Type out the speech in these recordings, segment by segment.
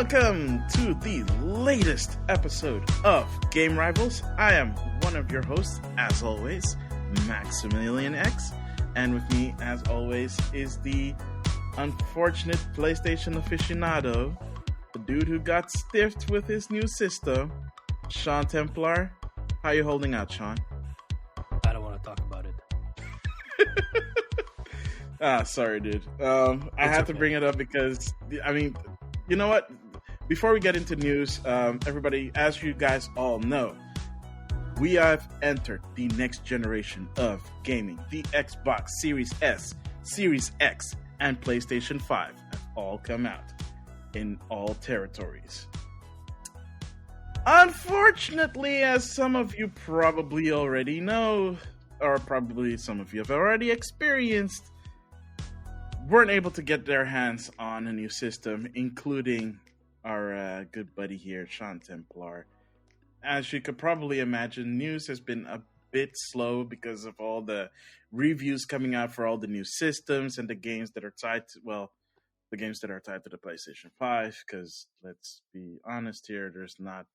Welcome to the latest episode of Game Rivals. I am one of your hosts, as always, Maximilian X. And with me, as always, is the unfortunate PlayStation aficionado, the dude who got stiffed with his new system, Sean Templar. How you holding out, Sean? I don't want to talk about it. Sorry, dude. I had to bring it up because, I mean, you know what? Before we get into news, everybody, as you guys all know, we have entered the next generation of gaming. The Xbox Series S, Series X, and PlayStation 5 have all come out in all territories. Unfortunately, as some of you probably already know, or probably some of you have already experienced, weren't able to get their hands on a new system, including our good buddy here, Sean Templar. As you could probably imagine, news has been a bit slow because of all the reviews coming out for all the new systems and the games that are tied to, the games that are tied to the PlayStation 5, because let's be honest here, there's not,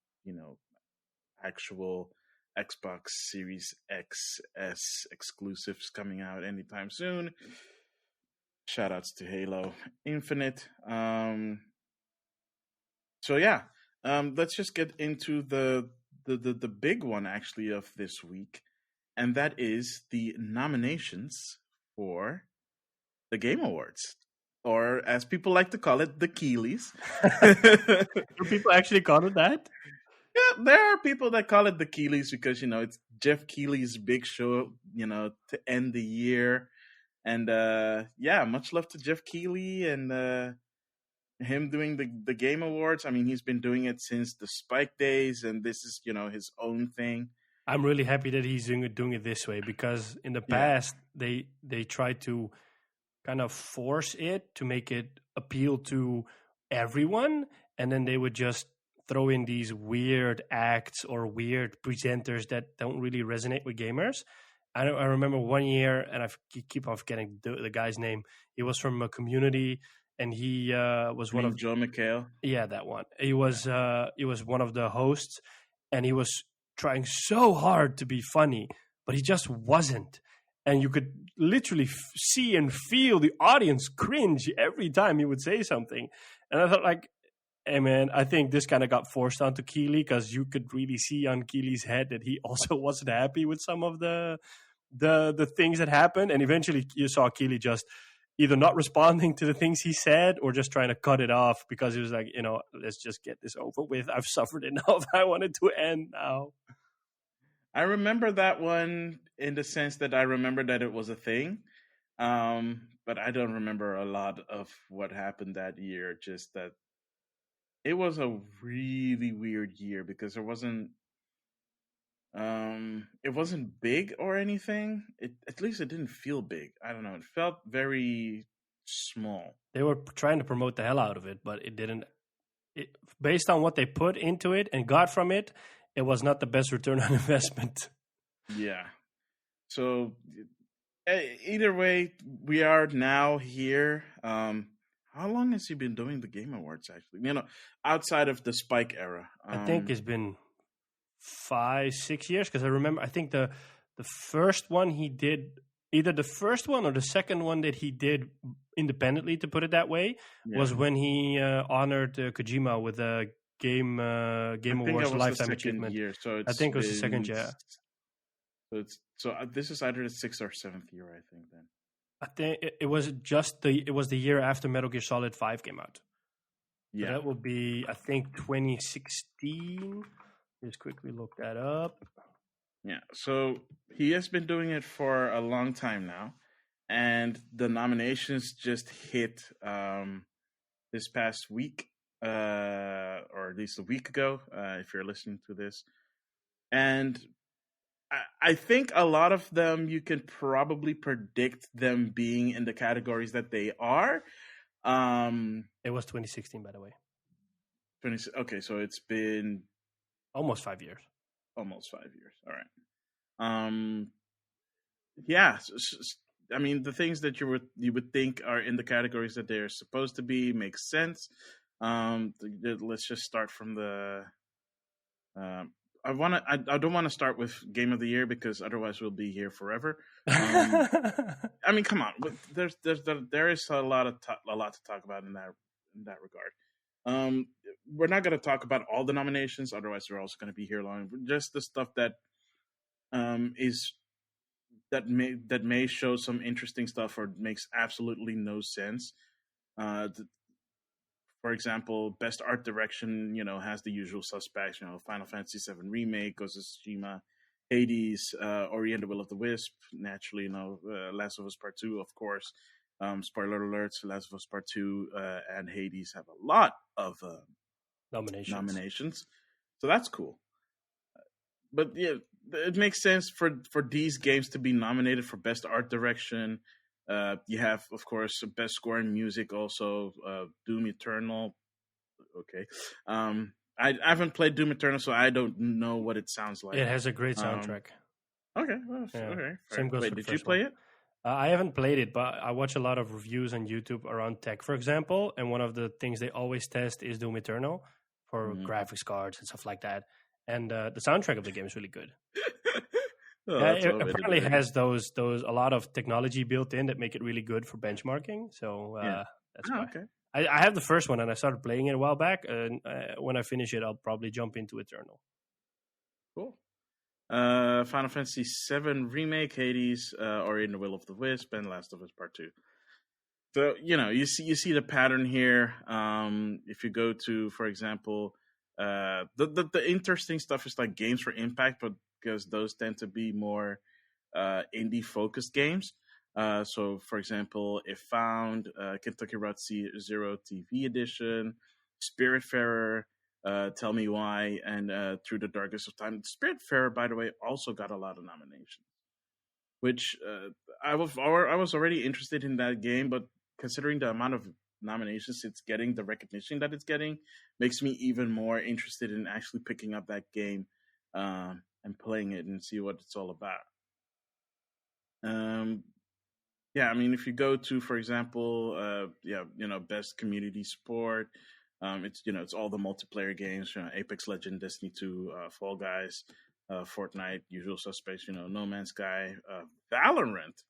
actual Xbox Series XS exclusives coming out anytime soon. Shoutouts to Halo Infinite. Let's just get into the big one actually of this week, and that is the nominations for the Game Awards, or as people like to call it, the Keeleys. Do people actually call it that? Yeah, there are people that call it the Keeleys because it's Jeff Keighley's big show, to end the year. And much love to Jeff Keighley and him doing the Game Awards. I mean, he's been doing it since the Spike days, and this is his own thing. I'm really happy that he's doing it this way, because in the past they tried to kind of force it to make it appeal to everyone, and then they would just throw in these weird acts or weird presenters that don't really resonate with gamers. I remember one year, and I keep on forgetting the guy's name. He was from a Community, and he was one of Joe McHale. Yeah, that one. He was one of the hosts, and he was trying so hard to be funny, but he just wasn't. And you could literally see and feel the audience cringe every time he would say something. And I thought, like, hey man, I think this kind of got forced onto Keighley, because you could really see on Keighley's head that he also wasn't happy with some of the things that happened. And eventually you saw Keighley just either not responding to the things he said or just trying to cut it off, because he was like, let's just get this over with. I've suffered enough. I want it to end now. I remember that one in the sense that I remember that it was a thing. But I don't remember a lot of what happened that year. Just that it was a really weird year because it wasn't big or anything. At least it didn't feel big. I don't know. It felt very small. They were trying to promote the hell out of it, but it didn't. Based on what they put into it and got from it, it was not the best return on investment. Yeah. So either way, we are now here. How long has he been doing the Game Awards, actually? Outside of the Spike era. I think it's been 5-6 years, because I think the first one he did, either the first one or the second one that he did independently, to put it that way, was when he honored Kojima with a Game Awards Lifetime Achievement. Year, so I think it was the second year. So this is either the 6th or 7th year, I think, then. I think it was the year after Metal Gear Solid 5 came out. Yeah. So that would be, I think, 2016. Just quickly look that up. Yeah, so he has been doing it for a long time now, and the nominations just hit this past week, or at least a week ago, if you're listening to this. And I think a lot of them, you can probably predict them being in the categories that they are. It was 2016, by the way. Okay, so it's been almost 5 years. Almost 5 years. All right. Yeah. I mean, the things that you would think are in the categories that they're supposed to be makes sense. Let's just start from the. I don't want to start with game of the year because otherwise we'll be here forever. I mean, come on. There is a lot to talk about in that regard. We're not going to talk about all the nominations, otherwise we're also going to be here long. Just the stuff that is that may show some interesting stuff or makes absolutely no sense. For example, best art direction, has the usual suspects, Final Fantasy VII Remake, Ghost of Tsushima, Hades, Ori and the Will of the Wisp, naturally, Last of Us Part 2, of course. Spoiler alerts, Last of Us Part 2 and Hades have a lot of nominations. So that's cool. But yeah, it makes sense for these games to be nominated for best art direction. You have, of course, best score in music, also Doom Eternal. Okay. I haven't played Doom Eternal, so I don't know what it sounds like. It has a great soundtrack. Okay. Well, yeah. Okay. Same goes for did you play it? I haven't played it, but I watch a lot of reviews on YouTube around tech, for example. And one of the things they always test is Doom Eternal for graphics cards and stuff like that. And the soundtrack of the game is really good. It apparently has those a lot of technology built in that make it really good for benchmarking. So that's why. Okay. I have the first one and I started playing it a while back. And when I finish it, I'll probably jump into Eternal. Cool. Final Fantasy VII Remake, Hades, Ori and the Will of the Wisp, and Last of Us Part 2. So you see the pattern here. If you go to, for example, the interesting stuff is like games for impact, but because those tend to be more indie focused games. So, for example, If Found, Kentucky Route Zero TV Edition, Spiritfarer, Tell Me Why, and Through the Darkest of Time. Spiritfarer, by the way, also got a lot of nominations, which I was already interested in that game, but considering the amount of nominations it's getting, the recognition that it's getting, makes me even more interested in actually picking up that game and playing it and see what it's all about. Yeah, I mean, if you go to, for example, best community support, it's all the multiplayer games, Apex Legends, Destiny 2, Fall Guys, Fortnite, Usual Suspects, No Man's Sky, Valorant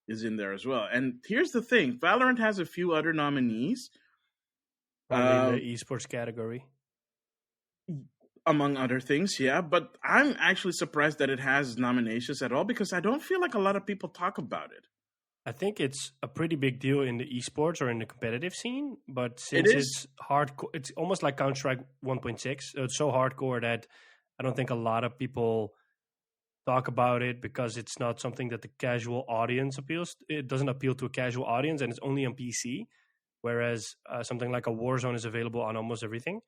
is in there as well. And here's the thing, Valorant has a few other nominees. Probably in the esports category. Among other things, yeah. But I'm actually surprised that it has nominations at all because I don't feel like a lot of people talk about it. I think it's a pretty big deal in the esports or in the competitive scene, but since it's hardcore, it's almost like Counter-Strike 1.6. It's so hardcore that I don't think a lot of people talk about it because it's not something that the casual audience appeals. It doesn't appeal to a casual audience, and it's only on PC. Whereas something like a Warzone is available on almost everything.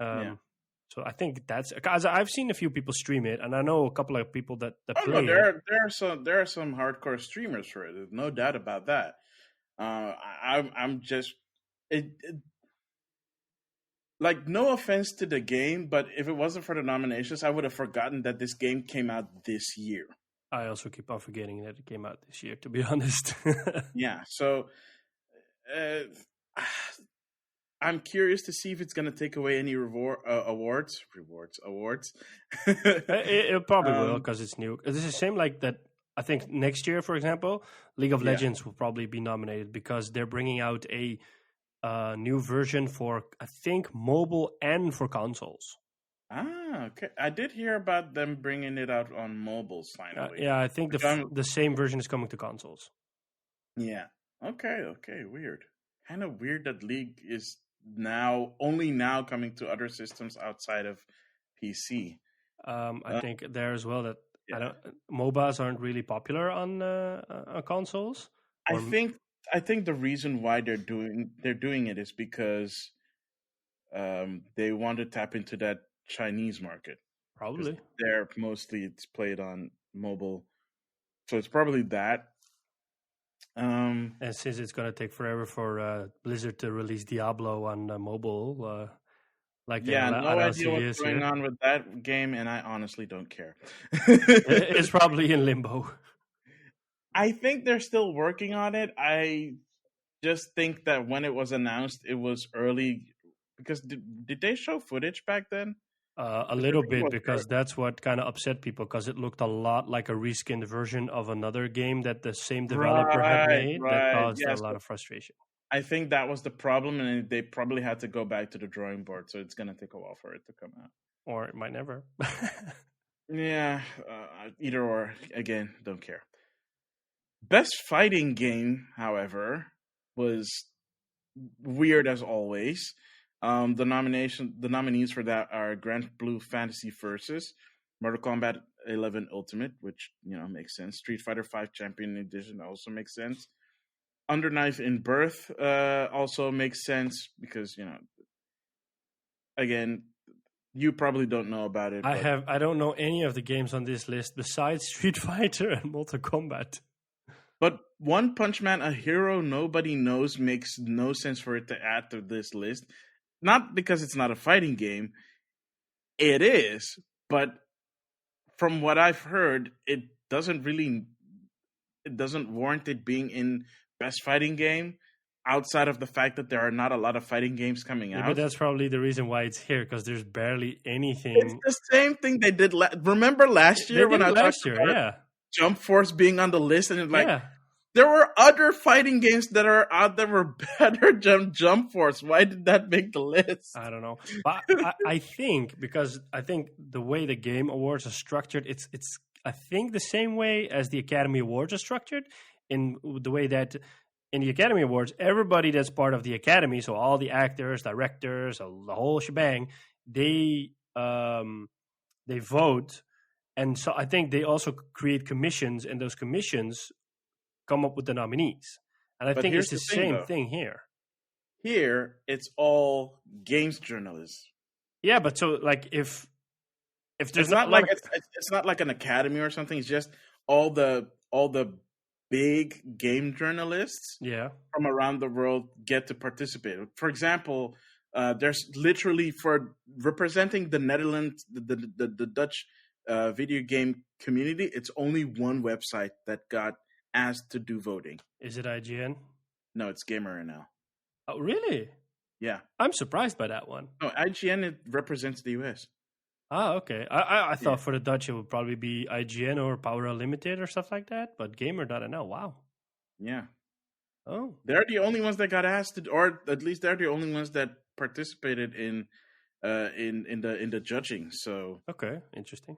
So I think that's because I've seen a few people stream it, and I know a couple of people that play it. There are some hardcore streamers for it. There's no doubt about that. I'm just like, no offense to the game, but if it wasn't for the nominations, I would have forgotten that this game came out this year. I also keep on forgetting that it came out this year, to be honest. Yeah, so I'm curious to see if it's going to take away any awards. It probably will because it's new. It's the same like that. I think next year, for example, League of Legends will probably be nominated because they're bringing out a new version for, I think, mobile and for consoles. Okay. I did hear about them bringing it out on mobiles finally. I think the same version is coming to consoles. Yeah. Okay. Weird. Kind of weird that League is only now coming to other systems outside of PC. I think there as well that MOBAs aren't really popular on consoles. I think the reason why they're doing it is because they want to tap into that Chinese market. Probably. It's played on mobile, so it's probably that. And since it's going to take forever for Blizzard to release Diablo on mobile, no idea what's going on with that game, and I honestly don't care. It's probably in limbo. I think they're still working on it. I just think that when it was announced, it was early Because did they show footage back then? A 'Cause little everything bit, was because that's what kind of upset people, because it looked a lot like a reskinned version of another game that the same developer had right, made that right. caused a Yes, lot of frustration. I think that was the problem, and they probably had to go back to the drawing board. So it's gonna take a while for it to come out. Or it might never. Yeah, either or. Again, don't care. Best fighting game, however, was weird as always. The nominees for that are Grand Blue Fantasy Versus, Mortal Kombat 11 Ultimate, which makes sense. Street Fighter 5 Champion Edition also makes sense. Underknife in Birth also makes sense because again, you probably don't know about it. I don't know any of the games on this list besides Street Fighter and Mortal Kombat. But One Punch Man, a hero nobody knows, makes no sense for it to add to this list. Not because it's not a fighting game. It is, but from what I've heard, it doesn't warrant it being in best fighting game outside of the fact that there are not a lot of fighting games coming out. But that's probably the reason why it's here, because there's barely anything. It's the same thing they did. Remember last year when I talked about Jump Force being on the list, and there were other fighting games that are out that were better than Jump Force. Why did that make the list? I don't know. But I think the way the Game Awards are structured, it's I think the same way as the Academy Awards are structured, in the way that in the Academy Awards, everybody that's part of the Academy, so all the actors, directors, the whole shebang, they vote. And so I think they also create commissions, and those commissions come up with the nominees. And I think it's the same thing here. Here, it's all games journalists. Yeah, but so like if there's it's not like it's not like an academy or something. It's just all the big game journalists from around the world get to participate. For example, there's literally, for representing the Netherlands, the Dutch video game community, it's only one website that got asked to do voting. Is it IGN? No, it's Gamer now. Oh, really? Yeah. I'm surprised by that one. No, IGN, it represents the US. Ah, okay. I thought for the Dutch it would probably be IGN or Power Unlimited or stuff like that, but Gamer.nl, wow. Yeah. Oh. They're the only ones that got asked to, or at least they're the only ones that participated in the judging. So okay, interesting.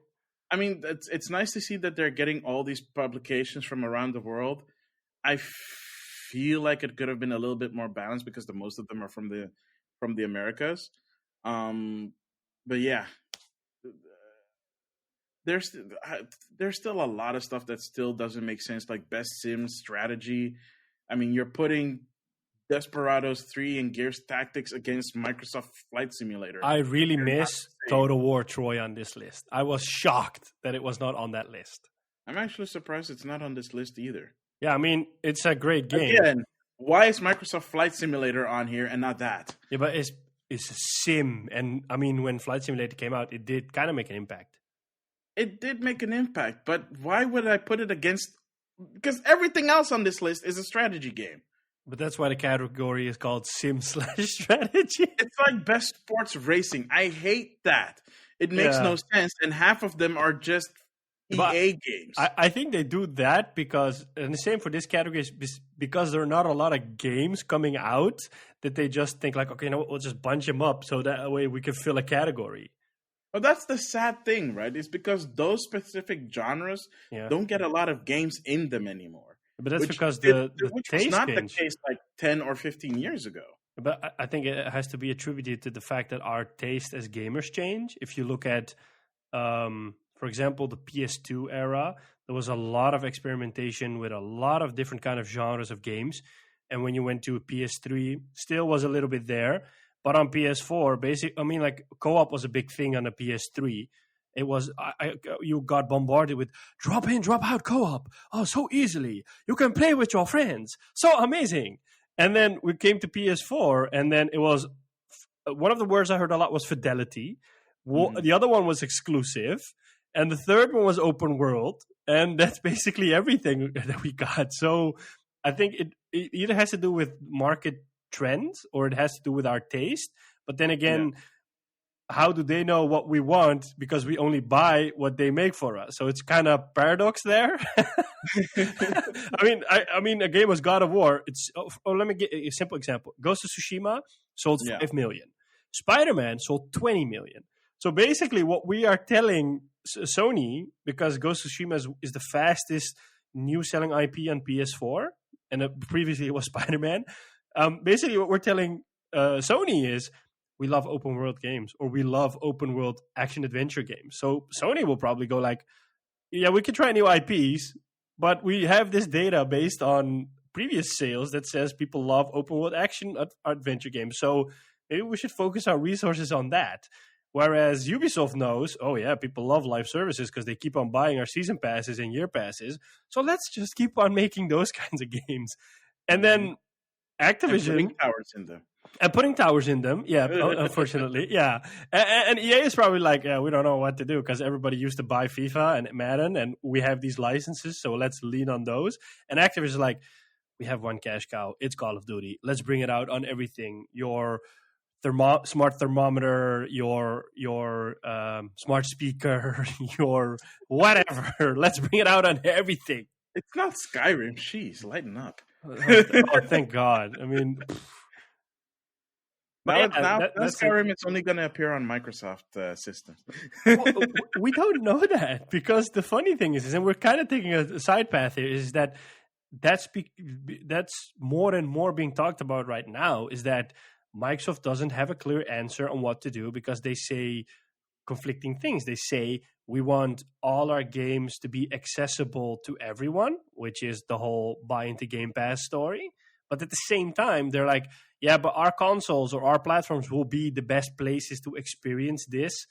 I mean, it's nice to see that they're getting all these publications from around the world. I feel like it could have been a little bit more balanced because most of them are from the Americas. But yeah, there's still a lot of stuff that still doesn't make sense, like Best Sim Strategy. I mean, you're putting Desperados 3 and Gears Tactics against Microsoft Flight Simulator. I really miss Total War Troy on this list. I was shocked that it was not on that list. I'm actually surprised it's not on this list either. Yeah, I mean, it's a great game. Again, why is Microsoft Flight Simulator on here and not that? Yeah, but it's a sim. And I mean, when Flight Simulator came out, it did kind of make an impact. It did make an impact, but why would I put it against... Because everything else on this list is a strategy game. But that's why the category is called Sim/Strategy. It's like Best Sports Racing. I hate that. It makes no sense, and half of them are just EA games. I think they do that because, and the same for this category, is because there are not a lot of games coming out, that they just think like, okay, we'll just bunch them up so that way we can fill a category. Well, that's the sad thing, right? It's because those specific genres don't get a lot of games in them anymore. But that's because the taste was not change. The case like 10 or 15 years ago. But I think it has to be attributed to the fact that our taste as gamers change. If you look at, for example, the PS2 era, there was a lot of experimentation with a lot of different kind of genres of games. And when you went to PS3, still was a little bit there. But on PS4, co-op was a big thing on the PS3. It was you got bombarded with drop in, drop out co-op. Oh, so easily. You can play with your friends. So amazing. And then we came to PS4, and then it was one of the words I heard a lot was fidelity. The other one was exclusive, and the third one was open world. And that's basically everything that we got. So I think it either has to do with market trends or it has to do with our taste. But then again, how do they know what we want? Because we only buy what they make for us. So it's kind of paradox there. I mean, a game was God of War. Let me get a simple example. Ghost of Tsushima sold 5 million. Spider-Man sold 20 million. So basically, what we are telling Sony, because Ghost of Tsushima is the fastest new selling IP on PS4, and previously it was Spider-Man. Basically, what we're telling Sony is, we love open world games, or we love open world action adventure games. So Sony will probably go like, yeah, we can try new IPs, but we have this data based on previous sales that says people love open world action adventure games. So maybe we should focus our resources on that. Whereas Ubisoft knows, oh yeah, people love live services because they keep on buying our season passes and year passes. So let's just keep on making those kinds of games. And then Activision... And putting towers in them, yeah, unfortunately, yeah. And EA is probably like, yeah, we don't know what to do because everybody used to buy FIFA and Madden, and we have these licenses, so let's lean on those. And Activision is like, we have one cash cow, it's Call of Duty. Let's bring it out on everything. Your smart thermometer, your smart speaker, your whatever. Let's bring it out on everything. It's not Skyrim. Jeez, lighten up. Oh, thank God. I mean... Now Skyrim is only going to appear on Microsoft systems. Well, we don't know that, because the funny thing is, and we're kind of taking a side path here, is that's more and more being talked about right now, is that Microsoft doesn't have a clear answer on what to do because they say conflicting things. They say, we want all our games to be accessible to everyone, which is the whole buy into Game Pass story. But at the same time, they're like, yeah, but our consoles or our platforms will be the best places to experience this.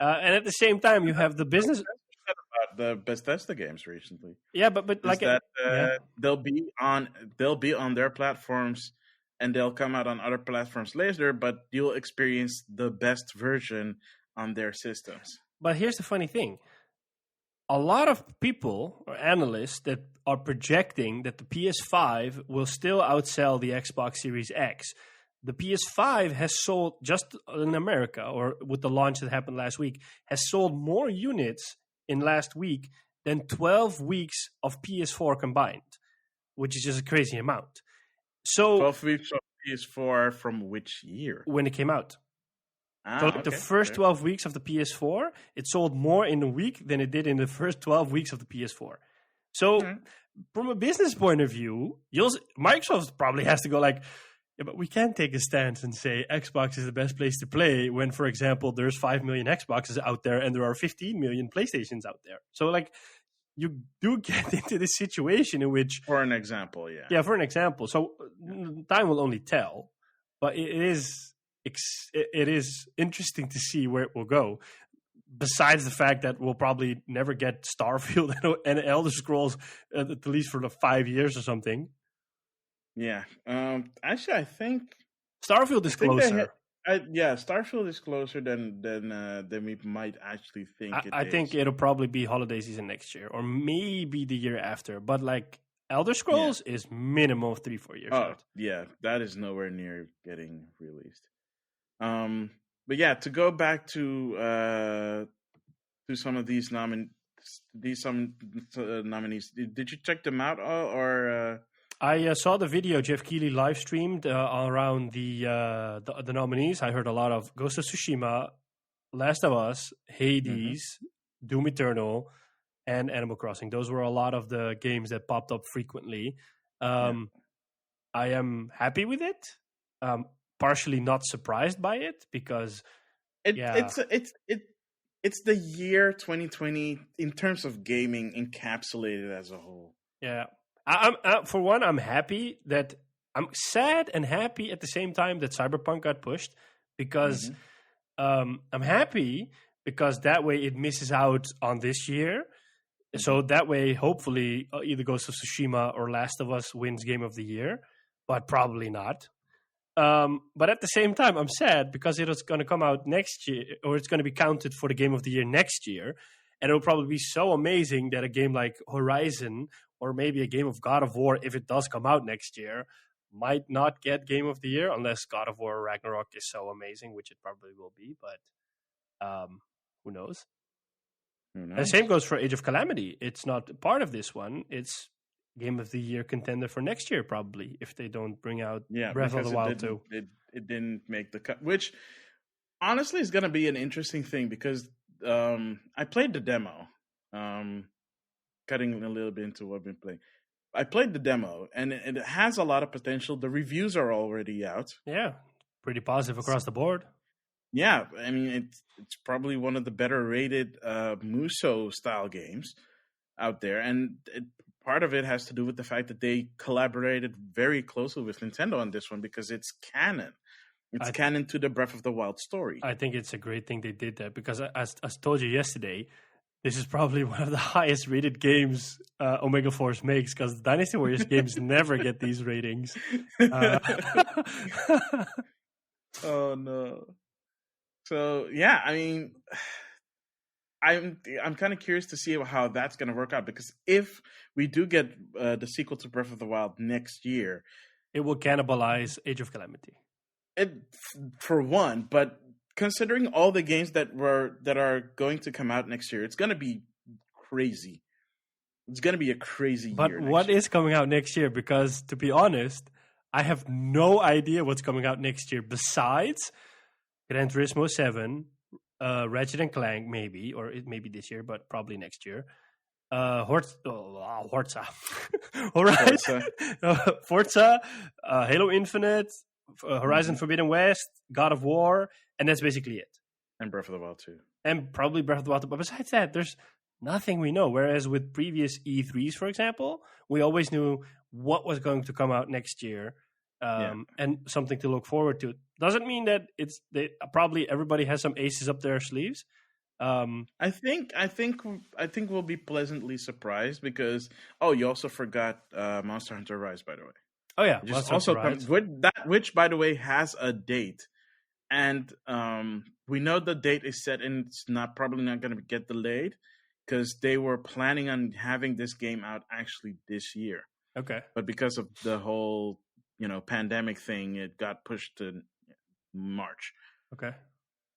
And at the same time, you have the business... about the Bethesda games recently. Yeah, but like... They'll be on their platforms, and they'll come out on other platforms later, but you'll experience the best version on their systems. But here's the funny thing. A lot of people or analysts that are projecting that the PS5 will still outsell the Xbox Series X. The PS5 has sold, just in America, or with the launch that happened last week, has sold more units in last week than 12 weeks of PS4 combined, which is just a crazy amount. So 12 weeks of PS4 from which year? When it came out. So the first 12 weeks of the PS4, it sold more in a week than it did in the first 12 weeks of the PS4. So from a business point of view, Microsoft probably has to go like, yeah, but we can't take a stance and say Xbox is the best place to play when, for example, there's 5 million Xboxes out there and there are 15 million PlayStations out there. So like, you do get into this situation in which... For an example, yeah. Yeah, for an example. So time will only tell, but it is interesting to see where it will go. Besides the fact that we'll probably never get Starfield and Elder Scrolls, at least for the 5 years or something. Yeah. Actually, I think Starfield is closer. Starfield is closer than we might actually think. I think it'll probably be holiday season next year, or maybe the year after. But like Elder Scrolls is minimum of 3-4 years out. Yeah, that is nowhere near getting released. But yeah, to go back to some of these nominees. Did you check them out or? I saw the video Jeff Keighley live streamed around the nominees. I heard a lot of Ghost of Tsushima, Last of Us, Hades, Doom Eternal, and Animal Crossing. Those were a lot of the games that popped up frequently. I am happy with it. Partially not surprised by it because it's the year 2020 in terms of gaming encapsulated as a whole. Yeah. For one, I'm happy that I'm sad and happy at the same time that Cyberpunk got pushed because I'm happy because that way it misses out on this year. So that way, hopefully, either Ghost of Tsushima or Last of Us wins Game of the Year, but probably not. But at the same time, I'm sad because it is going to come out next year, or it's going to be counted for the Game of the Year next year. And it'll probably be so amazing that a game like Horizon, or maybe a game of God of War, if it does come out next year, might not get Game of the Year unless God of War Ragnarok is so amazing, which it probably will be. But who knows? Who And the knows? same goes for Age of Calamity. It's not part of this one. It's Game of the Year contender for next year, probably, if they don't bring out Yeah, Breath of because the Wild 2. it didn't make the cut, which honestly is going to be an interesting thing because I played the demo. Cutting a little bit into what I've been playing. I played the demo, and it has a lot of potential. The reviews are already out. Yeah, pretty positive across the board. Yeah, I mean it's probably one of the better rated Muso style games out there, and part of it has to do with the fact that they collaborated very closely with Nintendo on this one because it's canon. It's canon to the Breath of the Wild story. I think it's a great thing they did that because, as told you yesterday, this is probably one of the highest rated games Omega Force makes because Dynasty Warriors games never get these ratings. Oh no! So yeah, I mean, I'm kind of curious to see how that's going to work out because if we do get the sequel to Breath of the Wild next year, it will cannibalize Age of Calamity. For one, but considering all the games that are going to come out next year, it's going to be crazy. It's going to be a crazy year. But what is coming out next year? Because to be honest, I have no idea what's coming out next year besides Gran Turismo 7, Ratchet and Clank, maybe, or it may be this year, but probably next year. Forza, Forza, Halo Infinite, Horizon Forbidden West, God of War, and that's basically it. And Breath of the Wild 2. And probably Breath of the Wild 2. But besides that, there's nothing we know. Whereas with previous E3s, for example, we always knew what was going to come out next year and something to look forward to. Doesn't mean that probably everybody has some aces up their sleeves. I think we'll be pleasantly surprised because you also forgot Monster Hunter Rise, by the way. Oh yeah, just also which by the way has a date, and we know the date is set and it's probably not going to get delayed because they were planning on having this game out actually this year. Okay, but because of the whole pandemic thing, it got pushed to March. Okay.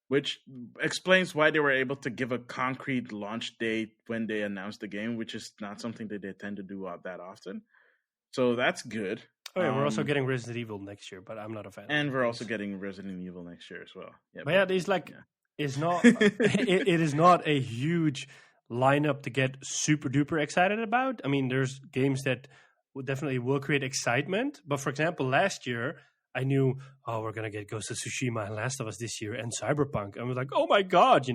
Which explains why they were able to give a concrete launch date when they announced the game, which is not something that they tend to do that often. So that's good. Oh yeah, we're also getting Resident Evil next year, but I'm not a fan. And we're also getting Resident Evil next year as well. Yeah, but there's it's not. it is not a huge lineup to get super duper excited about. I mean, there's games that definitely will create excitement. But for example, last year I knew, we're gonna get Ghost of Tsushima and Last of Us this year and Cyberpunk. I was like, oh my god,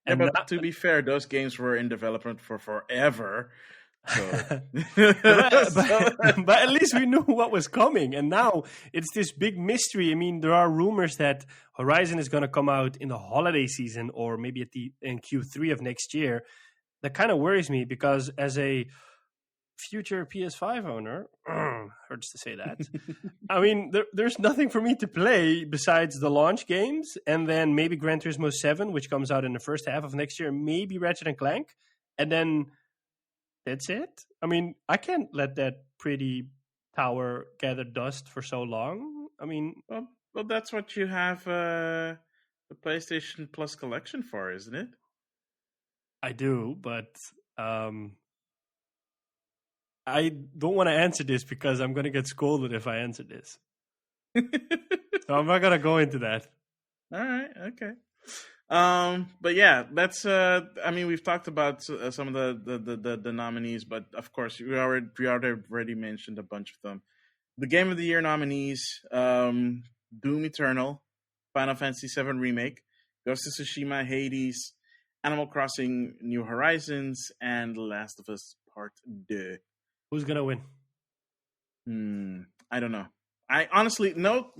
but to be fair, those games were in development for forever. So. but at least we knew what was coming, and now it's this big mystery. I mean, there are rumors that Horizon is going to come out in the holiday season or maybe in Q3 of next year. That kind of worries me because as a future PS5 owner, hurts to say that. I mean, there's nothing for me to play besides the launch games, and then maybe Gran Turismo 7, which comes out in the first half of next year, maybe Ratchet and Clank, and then that's it. I mean, I can't let that pretty tower gather dust for so long. I mean, well, that's what you have the PlayStation Plus collection for, isn't it? I do, but I don't want to answer this because I'm going to get scolded if I answer this. So I'm not going to go into that. All right. Okay. But yeah, that's. I mean, we've talked about some of the nominees, but of course, we already mentioned a bunch of them. The Game of the Year nominees: Doom Eternal, Final Fantasy VII Remake, Ghost of Tsushima, Hades, Animal Crossing: New Horizons, and The Last of Us Part 2. Who's gonna win? I don't know. I honestly no.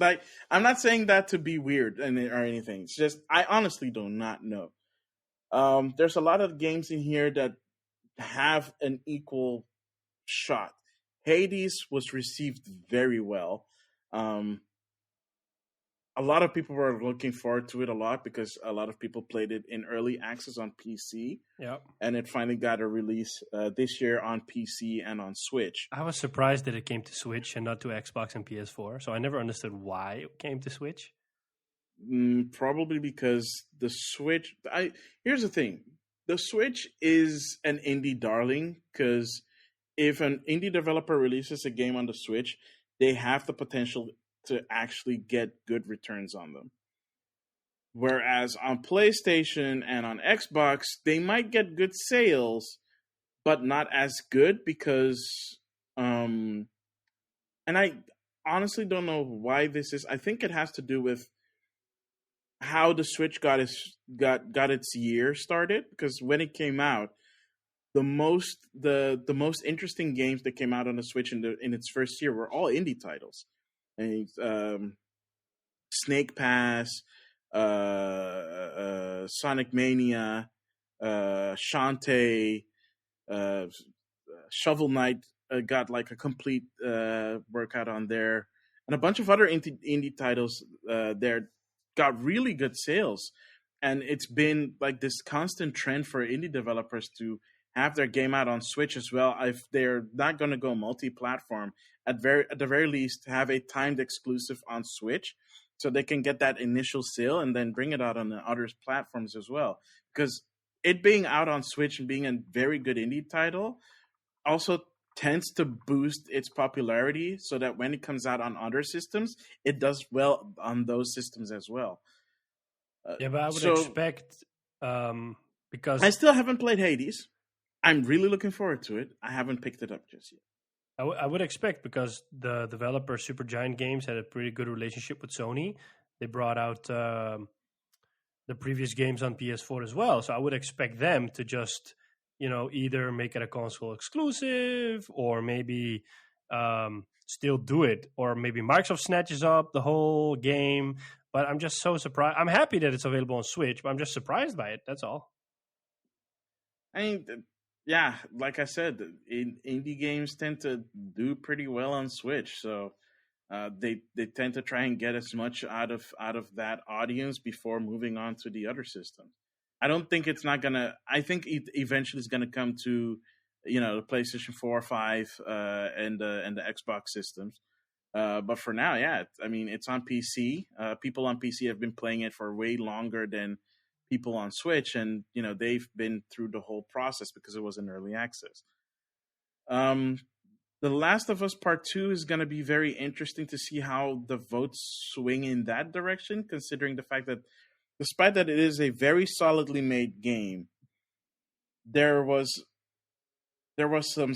I'm not saying that to be weird or anything. It's just I honestly do not know. There's a lot of games in here that have an equal shot. Hades was received very well. a lot of people were looking forward to it a lot because a lot of people played it in early access on PC, Yeah. and it finally got a release this year on PC and on Switch. I was surprised that it came to Switch and not to Xbox and PS4. So I never understood why it came to Switch. Probably because the Switch. Here's the thing: the Switch is an indie darling because if an indie developer releases a game on the Switch, they have the potential to actually get good returns on them. Whereas on PlayStation and on Xbox, they might get good sales, but not as good because, and I honestly don't know why this is. I think it has to do with how the Switch got its year started. Because when it came out, the most interesting games that came out on the Switch in its first year were all indie titles. And Snake Pass, Sonic Mania, Shantae, Shovel Knight got like a complete workout on there, and a bunch of other indie titles there got really good sales. And it's been like this constant trend for indie developers to have their game out on Switch as well. If they're not going to go multi-platform, at the very least, have a timed exclusive on Switch, so they can get that initial sale and then bring it out on the other platforms as well. Because it being out on Switch and being a very good indie title also tends to boost its popularity, so that when it comes out on other systems, it does well on those systems as well. Yeah, but I would expect because I still haven't played Hades. I'm really looking forward to it. I haven't picked it up just yet. I would expect, because the developer Supergiant Games had a pretty good relationship with Sony. They brought out the previous games on PS4 as well. So I would expect them to just, either make it a console exclusive, or maybe still do it. Or maybe Microsoft snatches up the whole game. But I'm just so surprised. I'm happy that it's available on Switch, but I'm just surprised by it. That's all. I mean, yeah, like I said, indie games tend to do pretty well on Switch, so they tend to try and get as much out of that audience before moving on to the other systems. I don't think it's not gonna. I think it eventually is gonna come to, the PlayStation 4, 5, and the Xbox systems. But for now, yeah, I mean, it's on PC. People on PC have been playing it for way longer than people on Switch, and they've been through the whole process because it was in early access. The Last of Us Part 2 is going to be very interesting to see how the votes swing in that direction, considering the fact that despite that it is a very solidly made game, there was some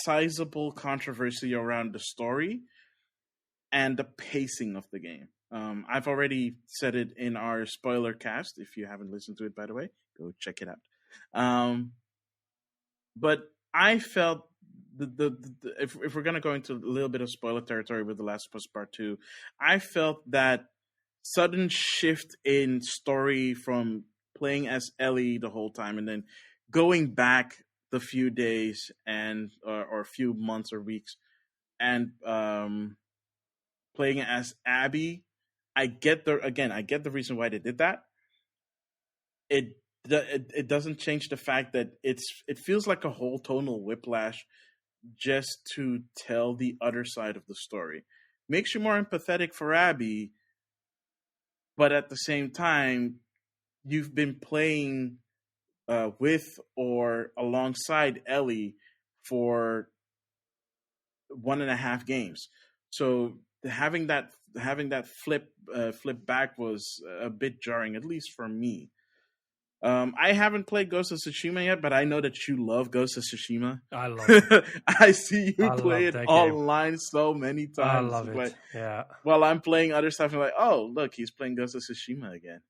sizable controversy around the story and the pacing of the game. I've already said it in our spoiler cast. If you haven't listened to it, by the way, go check it out. But I felt if we're gonna go into a little bit of spoiler territory with The Last of Us Part 2, I felt that sudden shift in story from playing as Ellie the whole time and then going back the few days and or a few months or weeks and playing as Abby. I get the reason why they did that. It doesn't change the fact that it feels like a whole tonal whiplash just to tell the other side of the story. Makes you more empathetic for Abby, but at the same time, you've been playing with or alongside Ellie for 1.5 games. So having that flip back was a bit jarring, at least for me. I haven't played Ghost of Tsushima yet, but I know that you love Ghost of Tsushima. I love it. I see you play it online so many times. I love it. Yeah. While I'm playing other stuff, I'm like, oh, look, he's playing Ghost of Tsushima again.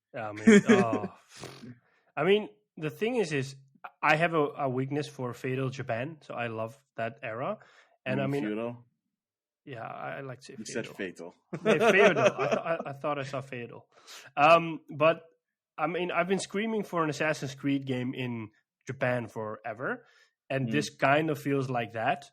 I mean, the thing is I have a weakness for feudal Japan, so I love that era. And feudal. Yeah, I like to say you feudal. said fatal. Feudal. I thought I saw fatal. But I mean, I've been screaming for an Assassin's Creed game in Japan forever, and this kind of feels like that.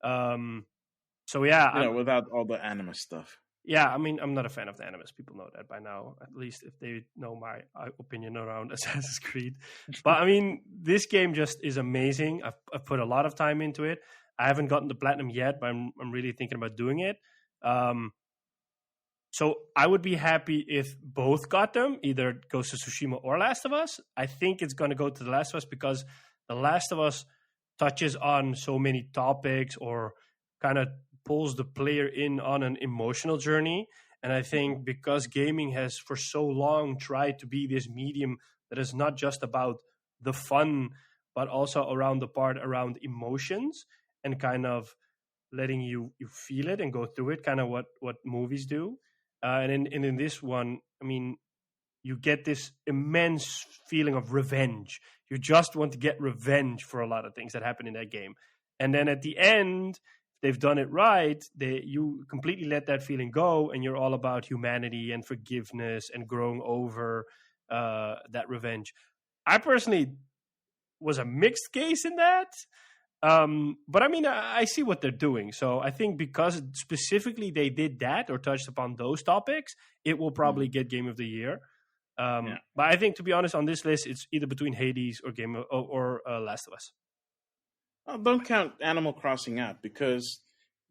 So yeah, without all the anime stuff. Yeah, I mean, I'm not a fan of the animus. People know that by now, at least if they know my opinion around Assassin's Creed. But I mean, this game just is amazing. I've put a lot of time into it. I haven't gotten the platinum yet, but I'm really thinking about doing it. So I would be happy if both got them, either Ghost of Tsushima or Last of Us. I think it's going to go to The Last of Us because The Last of Us touches on so many topics or kind of pulls the player in on an emotional journey. And I think because gaming has for so long tried to be this medium that is not just about the fun, but also around the part around emotions and kind of letting you feel it and go through it, kind of what movies do. And in this one, I mean, you get this immense feeling of revenge. You just want to get revenge for a lot of things that happen in that game. And then at the end, they've done it right. You completely let that feeling go, and you're all about humanity and forgiveness and growing over that revenge. I personally was a mixed case in that. But I mean, I see what they're doing. So I think because specifically they did that or touched upon those topics, it will probably get Game of the Year. But I think, to be honest, on this list, it's either between Hades or Last of Us. Well, don't count Animal Crossing out because,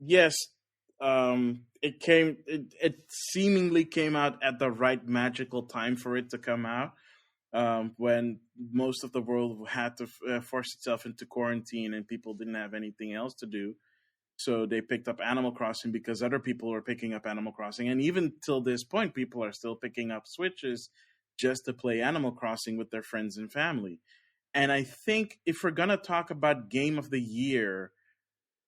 yes, it seemingly came out at the right magical time for it to come out. When most of the world had to force itself into quarantine and people didn't have anything else to do. So they picked up Animal Crossing because other people were picking up Animal Crossing. And even till this point, people are still picking up Switches just to play Animal Crossing with their friends and family. And I think if we're going to talk about Game of the Year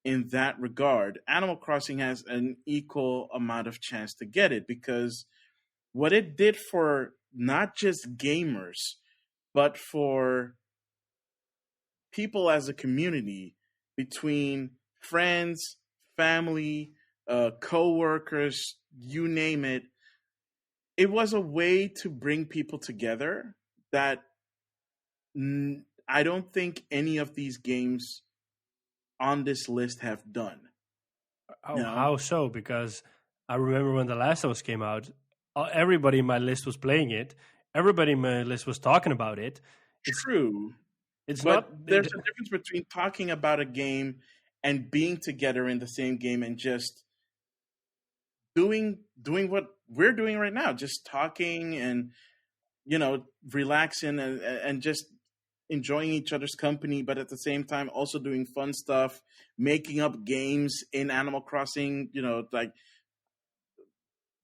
in that regard, Animal Crossing has an equal amount of chance to get it because what it did for not just gamers, but for people as a community between friends, family, co-workers, you name it. It was a way to bring people together that I don't think any of these games on this list have done. How so? Because I remember when The Last of Us came out, everybody in my list was playing it. Everybody in my list was talking about it. True. There's a difference between talking about a game and being together in the same game and just doing what we're doing right now, just talking and relaxing and just enjoying each other's company, but at the same time also doing fun stuff, making up games in Animal Crossing,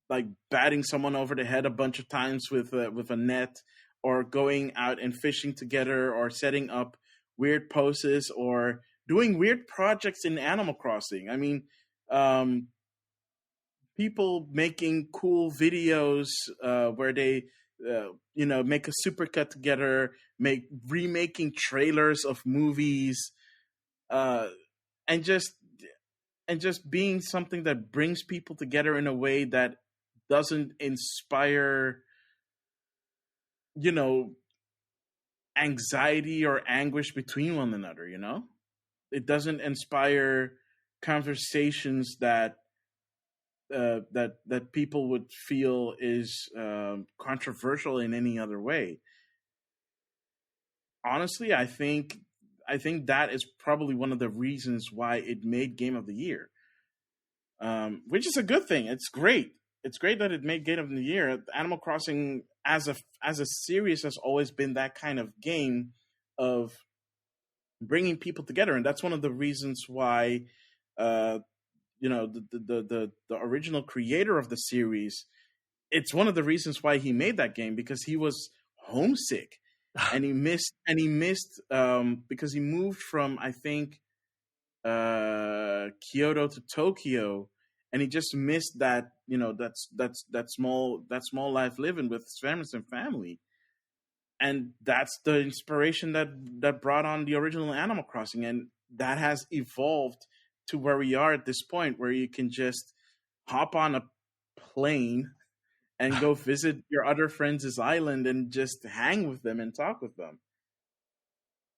like batting someone over the head a bunch of times with a net, or going out and fishing together, or setting up weird poses, or doing weird projects in Animal Crossing. I mean, people making cool videos where they make a supercut together, remaking trailers of movies, and just being something that brings people together in a way that doesn't inspire anxiety or anguish between one another. It doesn't inspire conversations that people would feel is controversial in any other way. Honestly, I think that is probably one of the reasons why it made Game of the Year, which is a good thing. It's great. It's great that it made Game of the Year. Animal Crossing as a series has always been that kind of game of bringing people together, and that's one of the reasons why the original creator of the series, it's one of the reasons why he made that game, because he was homesick and he missed because he moved from, I think, Kyoto to Tokyo, and he just missed that that small life living with his friends and family. And that's the inspiration that brought on the original Animal Crossing, and that has evolved to where we are at this point, where you can just hop on a plane and go visit your other friends' island and just hang with them and talk with them.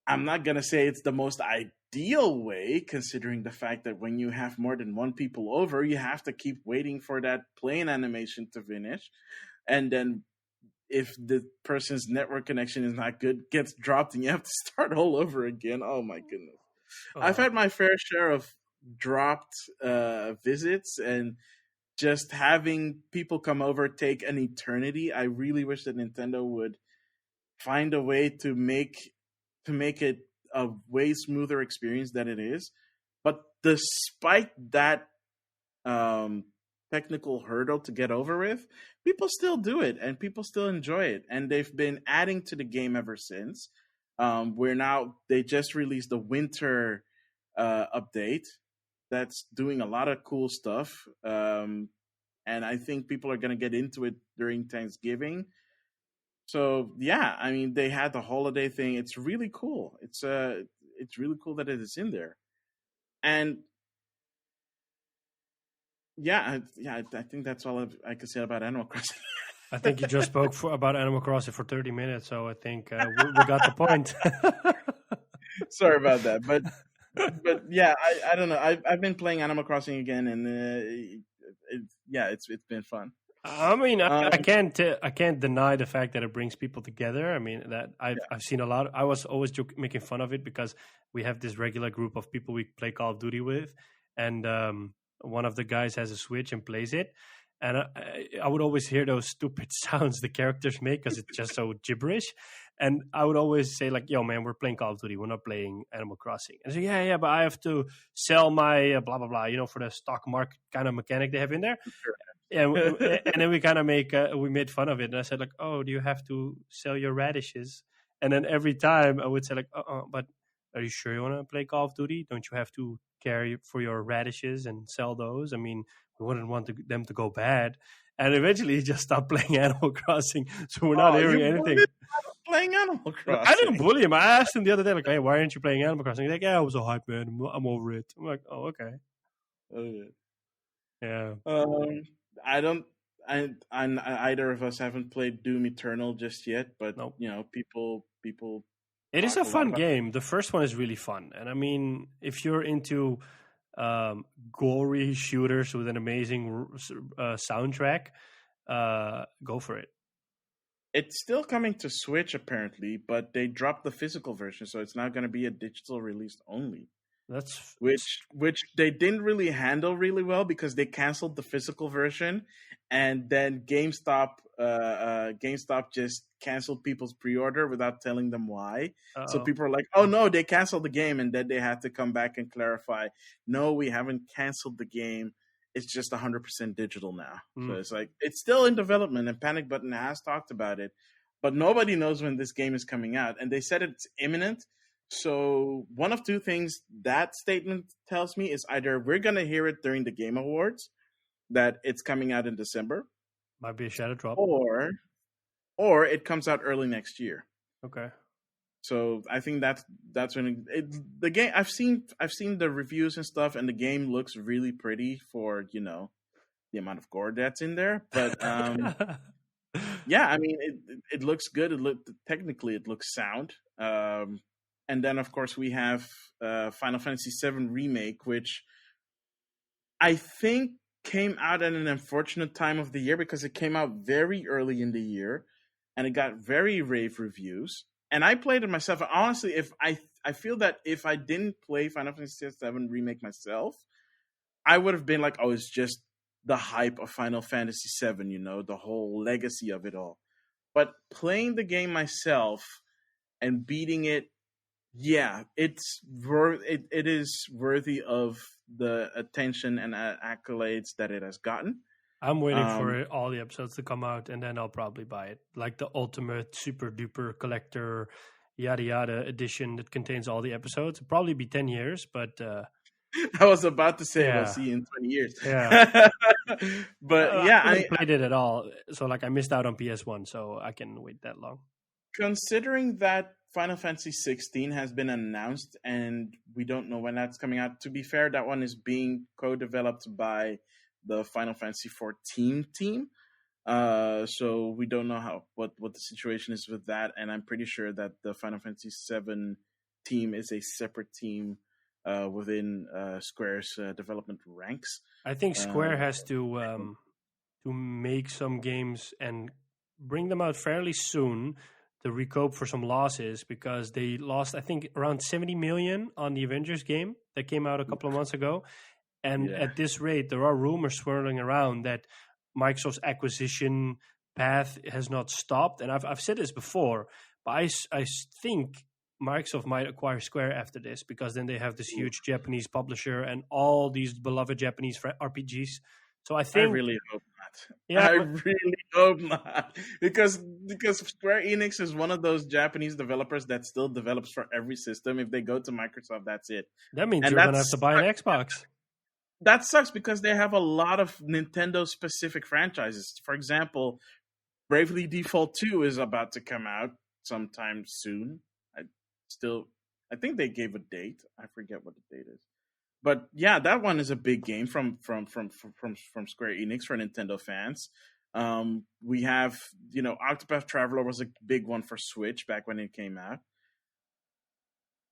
I'm not gonna say it's the most ideal way, considering the fact that when you have more than one people over, you have to keep waiting for that plane animation to finish, and then if the person's network connection is not good, gets dropped, and you have to start all over again. Oh my goodness! I've Uh, had my fair share of dropped visits, and just having people come over take an eternity. I really wish that Nintendo would find a way to make it a way smoother experience than it is. But despite that um, technical hurdle to get over with, people still do it and people still enjoy it. And they've been adding to the game ever since. Where now they just released the winter update that's doing a lot of cool stuff. And I think people are going to get into it during Thanksgiving. So yeah, I mean they had the holiday thing. It's really cool. It's really cool that it is in there. And I think that's all I can say about Animal Crossing. I think you just spoke about Animal Crossing for 30 minutes, so I think we got the point. Sorry about that, but yeah, I don't know. I've been playing Animal Crossing again, and it's been fun. I mean, Um, I can't deny the fact that it brings people together. I mean, that I've seen a lot. I was always making fun of it because we have this regular group of people we play Call of Duty with, and one of the guys has a Switch and plays it, and I would always hear those stupid sounds the characters make because it's just so gibberish. And I would always say like, "Yo, man, we're playing Call of Duty. We're not playing Animal Crossing." And I say, "Yeah, but I have to sell my blah blah blah, for the stock market kind of mechanic they have in there." sure. Yeah, and then we kind of we made fun of it, and I said like, "Oh, do you have to sell your radishes?" And then every time I would say like, but are you sure you want to play Call of Duty? Don't you have to care for your radishes and sell those? I mean, we wouldn't want them to go bad." And eventually, he just stopped playing Animal Crossing, so we're not Oh, hearing you anything. bullied him out of playing Animal I didn't Crossing. bully him. I asked him the other day, like, "Hey, why aren't you playing Animal Crossing?" He's like, "Yeah, I was a hype man. I'm over it." I'm like, "Oh, okay, Okay. yeah." Um, I don't. Either of us haven't played Doom Eternal just yet, but Nope. people It is talk a a lot fun about. game. The first one is really fun, and I mean, if you're into gory shooters with an amazing soundtrack, go for it. It's still coming to Switch apparently, but they dropped the physical version, so it's not going to be a digital release only. That's Which they didn't really handle really well because they canceled the physical version, and then GameStop just canceled people's pre-order without telling them why. So oh, people are like, "Oh no, they canceled the game," and then they had to come back and clarify, "No, we haven't canceled the game. It's just 100% digital now." So mm, it's like it's still in development, and Panic Button has talked about it, but nobody knows when this game is coming out, and they said it's imminent. So one of two things that statement tells me is either we're gonna hear it during the Game Awards that it's coming out in December, might be a shadow drop. or or it comes out early next year. Okay, So I think that's when the game. I've seen the reviews and stuff, and the game looks really pretty for the amount of gore that's in there. But yeah, I mean it looks good. Technically it looks sound. And then of course we have Final Fantasy VII Remake, which I think came out at an unfortunate time of the year because it came out very early in the year, and it got very rave reviews. And I played it myself. Honestly, if I feel that if I didn't play Final Fantasy VII Remake myself, I would have been like, oh, it's just the hype of Final Fantasy VII, the whole legacy of it all. But playing the game myself and beating it, yeah, it is worthy of the attention and accolades that it has gotten. I'm waiting Um, for all the episodes to come out, and then I'll probably buy it, like the ultimate super duper collector yada yada edition that contains all the episodes. It'll probably be 10 years, but I was about to say we'll yeah, see you in 20 years, yeah. but I yeah, haven't played it at all, so like I missed out on PS1, so I can wait that long. considering that Final Fantasy 16 has been announced and we don't know when that's coming out. To be fair, that one is being co-developed by the Final Fantasy 14 team. So we don't know what the situation is with that, and I'm pretty sure that the Final Fantasy 7 team is a separate team within Square's development ranks. I think Square has to make some games and bring them out fairly soon to recoup for some losses, because they lost, I think, around 70 million on the Avengers game that came out a couple of months ago. And Yeah. at this rate, there are rumors swirling around that Microsoft's acquisition path has not stopped. And I've said this before, but I think Microsoft might acquire Square after this, because then they have this huge Japanese publisher and all these beloved Japanese RPGs. So I think I really hope not. Yeah, I but- really hope not, because Square Enix is one of those Japanese developers that still develops for every system. If they go to Microsoft, that's it. that means And you're gonna that's have to buy an Xbox. That sucks, because they have a lot of Nintendo specific franchises. For example, Bravely Default 2 is about to come out sometime soon. I think they gave a date. I forget what the date is. But yeah, that one is a big game from Square Enix for Nintendo fans. We have, Octopath Traveler was a big one for Switch back when it came out.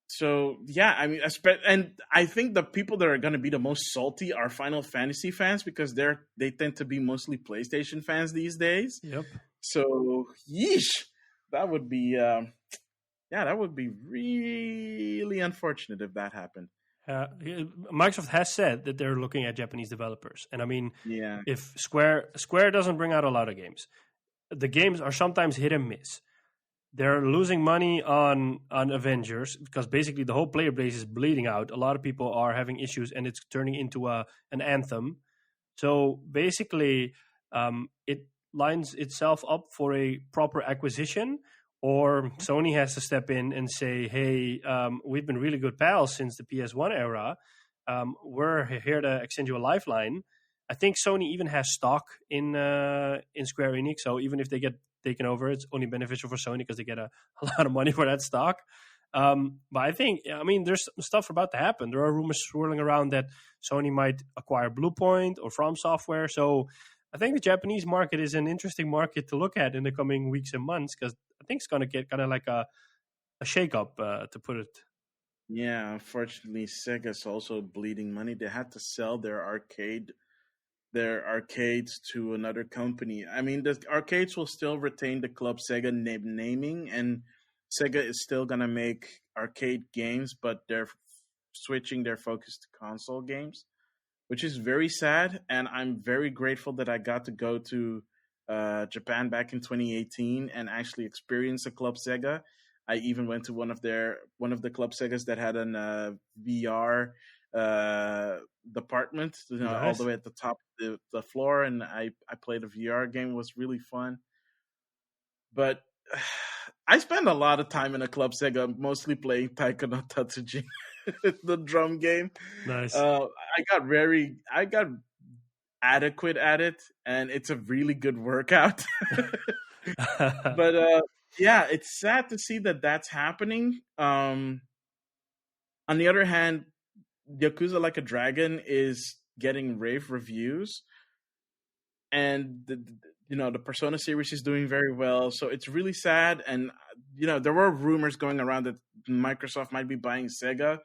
So yeah, I mean, and I think the people that are going to be the most salty are Final Fantasy fans, because they tend to be mostly PlayStation fans these days. Yep. So yeesh, that would be that would be really unfortunate if that happened. Microsoft has said that they're looking at Japanese developers, and I mean, Yeah, if Square doesn't bring out a lot of games, the games are sometimes hit and miss. They're losing money on Avengers, because basically the whole player base is bleeding out. A lot of people are having issues, and it's turning into an anthem. So basically, it lines itself up for a proper acquisition, or Sony has to step in and say, "Hey, we've been really good pals since the PS1 era. We're here to extend you a lifeline." I think Sony even has stock in Square Enix, so even if they get taken over, it's only beneficial for Sony because they get a lot of money for that stock. But I think, there's stuff about to happen. There are rumors swirling around that Sony might acquire Bluepoint or From Software. So I think the Japanese market is an interesting market to look at in the coming weeks and months, because I think it's going to get kind of like a shake-up, to put it. yeah. Unfortunately, Sega's also bleeding money. They had to sell their arcades to another company. I mean, the arcades will still retain the Club Sega naming, and Sega is still gonna make arcade games, but they're switching their focus to console games, which is very sad. And I'm very grateful that I got to go to Japan back in 2018 and actually experience a Club Sega. I even went to one of the Club Segas that had an VR department, Nice. all the way at the top of the floor, and I played a VR game. It was really fun. But I spent a lot of time in a Club Sega, mostly playing Taiko no Tatsuji, the drum game. Nice. I got adequate at it, and it's a really good workout. But yeah, it's sad to see that that's happening. On the other hand, Yakuza Like a Dragon is getting rave reviews, and the Persona series is doing very well. So it's really sad. And there were rumors going around that Microsoft might be buying Sega.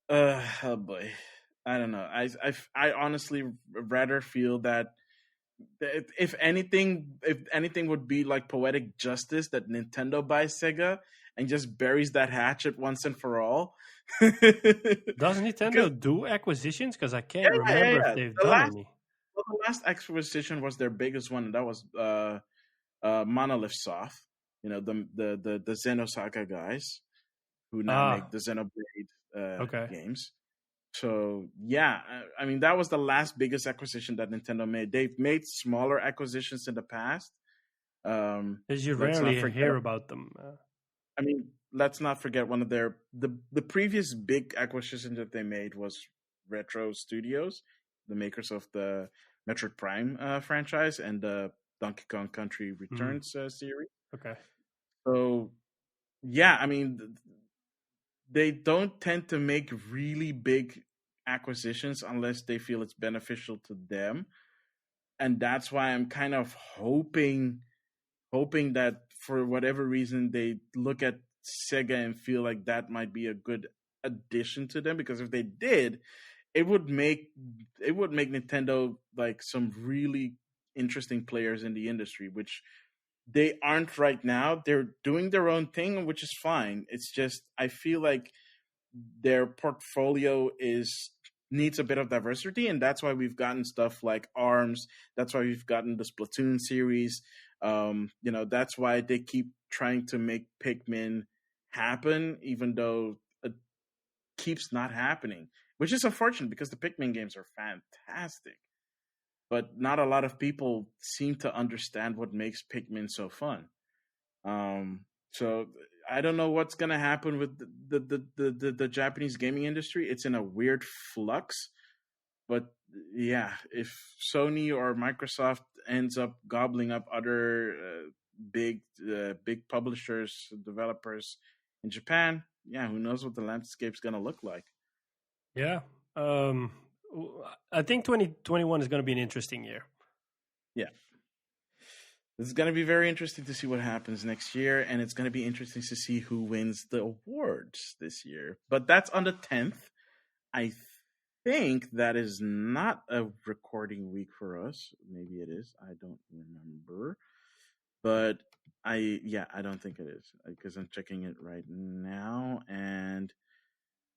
Oh boy, I don't know. I honestly rather feel that if anything would be like poetic justice, that Nintendo buys Sega and just buries that hatchet once and for all. Does Nintendo do acquisitions? Because I can't remember if they've done any. Well, the last acquisition was their biggest one, and that was Monolith Soft. The Xenosaga guys, who now make the Xenoblade games. So yeah, I mean, that was the last biggest acquisition that Nintendo made. They've made smaller acquisitions in the past. Because you rarely hear about them. I mean, let's not forget one of the previous big acquisition that they made was Retro Studios, the makers of the Metroid Prime franchise and the Donkey Kong Country Returns series. Okay. So yeah, I mean, they don't tend to make really big acquisitions unless they feel it's beneficial to them. And that's why I'm kind of hoping that for whatever reason they look at Sega and feel like that might be a good addition to them, because if they did, it would make Nintendo like some really interesting players in the industry, which they aren't right now. They're doing their own thing, which is fine. It's just I feel like their portfolio is needs a bit of diversity, and that's why we've gotten stuff like ARMS. That's why we've gotten the Splatoon series. That's why they keep trying to make Pikmin happen, even though it keeps not happening, which is unfortunate because the Pikmin games are fantastic. But not a lot of people seem to understand what makes Pikmin so fun. So I don't know what's gonna happen with the Japanese gaming industry. It's in a weird flux. But yeah, if Sony or Microsoft ends up gobbling up other big publishers, developers in Japan, yeah, who knows what the landscape's gonna look like? Yeah, I think 2021 is going to be an interesting year. Yeah. This is going to be very interesting to see what happens next year, and it's going to be interesting to see who wins the awards this year. But that's on the 10th. I think that is not a recording week for us. Maybe it is. I don't remember. But I don't think it is, because I'm checking it right now, and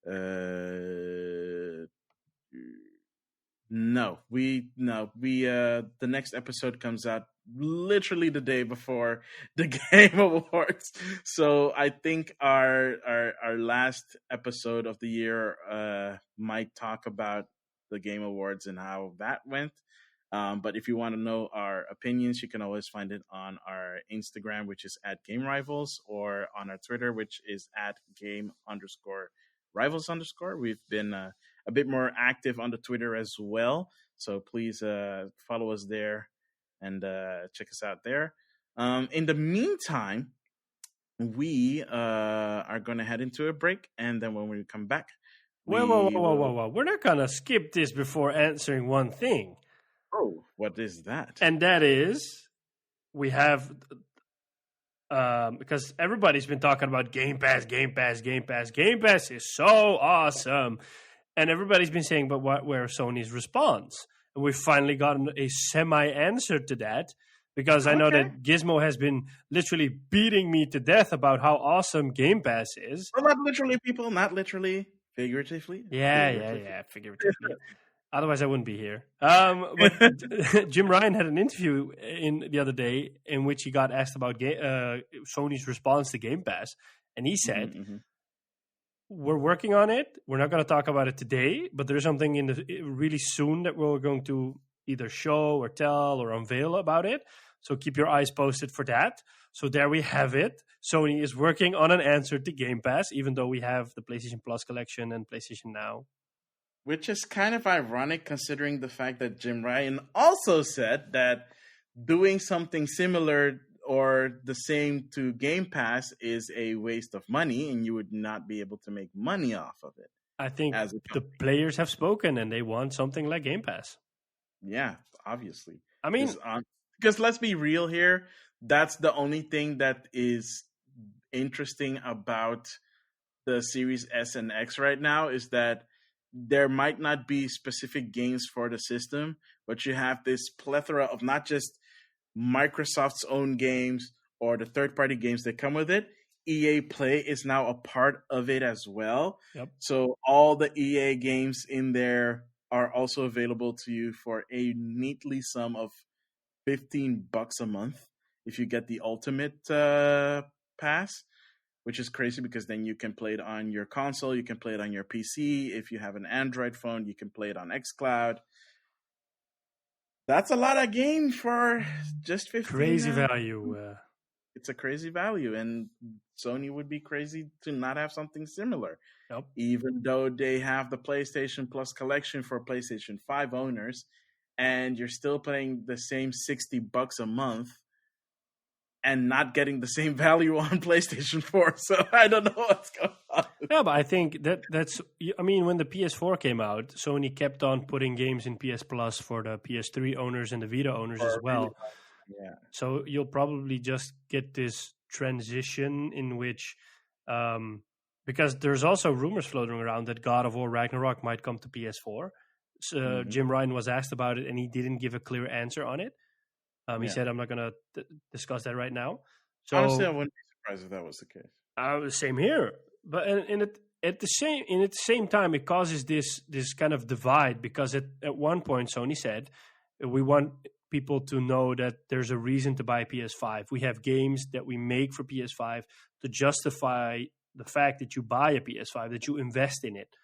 the next episode comes out literally the day before the Game Awards. So I think our last episode of the year might talk about the Game Awards and how that went. But if you want to know our opinions, you can always find it on our Instagram, which is @GameRivals, or on our Twitter, which is @game_rivals_. We've been a bit more active on the Twitter as well, so please follow us there and check us out there. In the meantime, we are going to head into a break, and then when we come back, Whoa. We're not going to skip this before answering one thing. Oh, what is that? And that is, we have, because everybody's been talking about Game Pass. Game Pass is so awesome. And everybody's been saying, but where's Sony's response? And we've finally gotten a semi-answer to that, because I know that Gizmo has been literally beating me to death about how awesome Game Pass is. Well, not literally, people, not literally, figuratively. Yeah, figuratively. Otherwise, I wouldn't be here. But Jim Ryan had an interview the other day in which he got asked about Sony's response to Game Pass. And he said, we're working on it. We're not going to talk about it today, but there's something really soon that we're going to either show or tell or unveil about it. So keep your eyes posted for that. So there we have it. Sony is working on an answer to Game Pass, even though we have the PlayStation Plus collection and PlayStation Now. Which is kind of ironic, considering the fact that Jim Ryan also said that doing something similar or the same to Game Pass is a waste of money, and you would not be able to make money off of it. I think the players have spoken, and they want something like Game Pass. Yeah, obviously. I mean, because let's be real here, that's the only thing that is interesting about the Series S and X right now, is that there might not be specific games for the system, but you have this plethora of not just Microsoft's own games or the third-party games that come with it. EA Play is now a part of it as well. Yep. So all the EA games in there are also available to you for a neatly sum of $15 a month if you get the Ultimate Pass, which is crazy because then you can play it on your console, you can play it on your PC. If you have an Android phone, you can play it on xCloud. That's a lot of game for just $15. Crazy value. It's a crazy value, and Sony would be crazy to not have something similar. Nope. Even though they have the PlayStation Plus collection for PlayStation 5 owners, and you're still paying the same $60 a month and not getting the same value on PlayStation 4. So I don't know what's going on. Yeah, but I think that's... I mean, when the PS4 came out, Sony kept on putting games in PS Plus for the PS3 owners and the Vita owners as well. Yeah. So you'll probably just get this transition in which Because there's also rumors floating around that God of War Ragnarok might come to PS4. So, Jim Ryan was asked about it, and he didn't give a clear answer on it. He said, "I'm not going to discuss that right now." So, honestly, I wouldn't be surprised if that was the case. Same here, but at the same time, it causes this kind of divide, because at one point Sony said, we want people to know that there's a reason to buy PS5. We have games that we make for PS5 to justify the fact that you buy a PS5, that you invest in it.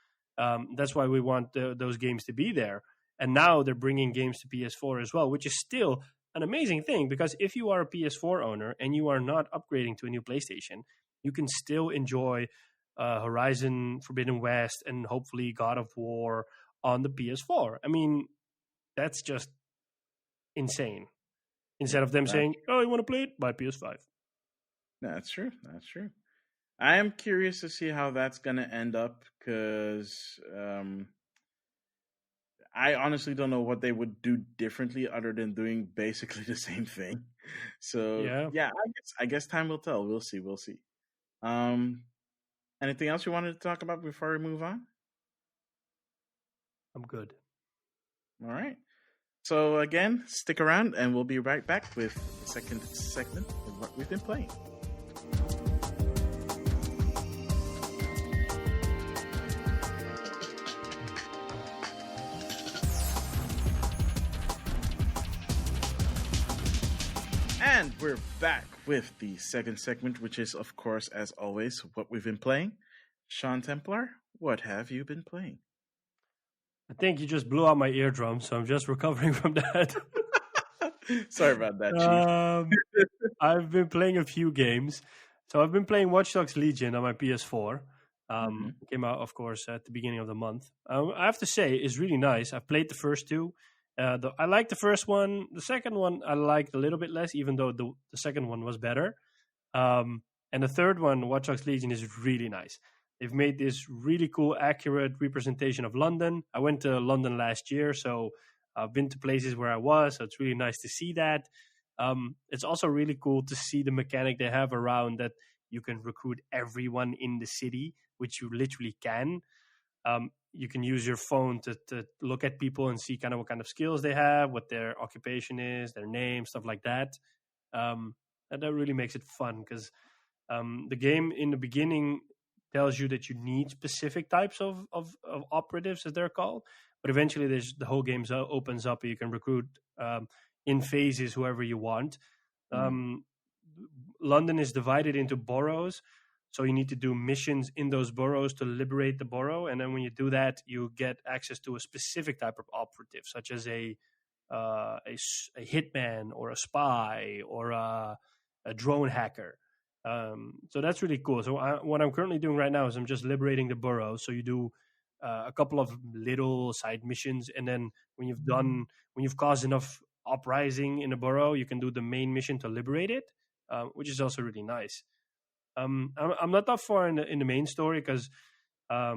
That's why we want those games to be there. And now they're bringing games to PS4 as well, which is still an amazing thing, because if you are a PS4 owner and you are not upgrading to a new PlayStation, you can still enjoy Horizon Forbidden West and hopefully God of War on the PS4. I mean, that's just insane. Instead of them saying, "Oh, you want to play it? Buy PS5." That's true. That's true. I am curious to see how that's going to end up, because I honestly don't know what they would do differently other than doing basically the same thing. So yeah, I guess time will tell. We'll see. Anything else you wanted to talk about before we move on? I'm good. All right. So again, stick around and we'll be right back with the second segment of what we've been playing. And we're back with the second segment, which is, of course, as always, what we've been playing. Sean Templar, what have you been playing? I think you just blew out my eardrum, so I'm just recovering from that. Sorry about that, Chief. I've been playing a few games. So I've been playing Watch Dogs Legion on my PS4. Came out, of course, at the beginning of the month. I have to say, it's really nice. I've played the first two. I liked the first one. The second one I liked a little bit less, even though the second one was better. And the third one, Watch Dogs Legion, is really nice. They've made this really cool, accurate representation of London. I went to London last year, so I've been to places where I was, so it's really nice to see that. It's also really cool to see the mechanic they have around that you can recruit everyone in the city, which you literally can. You can use your phone to look at people and see kind of what kind of skills they have, what their occupation is, their name, stuff like that. And that really makes it fun, because the game in the beginning tells you that you need specific types of operatives, as they're called. But eventually the whole game opens up and you can recruit in phases whoever you want. London is divided into boroughs. So you need to do missions in those boroughs to liberate the borough. And then when you do that, you get access to a specific type of operative, such as a hitman or a spy or a drone hacker. So that's really cool. So what I'm currently doing right now is I'm just liberating the borough. So you do a couple of little side missions. And then when you've caused enough uprising in a borough, you can do the main mission to liberate it, which is also really nice. I'm not that far in the main story, because I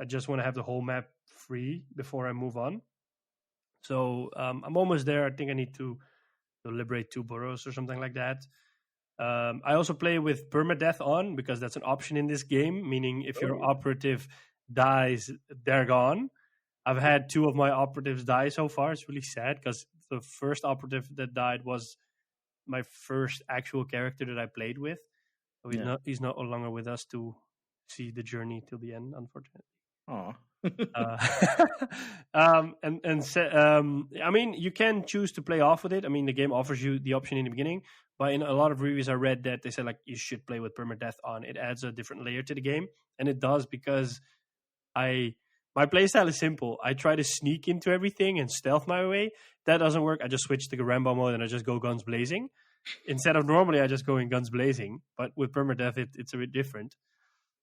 just want to have the whole map free before I move on. So I'm almost there. I think I need to liberate 2 boroughs or something like that. I also play with permadeath on, because that's an option in this game, meaning if your operative dies, they're gone. I've had 2 of my operatives die so far. It's really sad, because the first operative that died was my first actual character that I played with. So he's not no longer with us to see the journey till the end, unfortunately. Oh. I mean, you can choose to play off with it. I mean, the game offers you the option in the beginning, but in a lot of reviews I read that they said, like, you should play with permadeath on. It adds a different layer to the game, and it does, because my playstyle is simple. I try to sneak into everything and stealth my way. That doesn't work. I just switch to Rambo mode and I just go guns blazing. Instead of normally I just go in guns blazing, but with permadeath it's a bit different.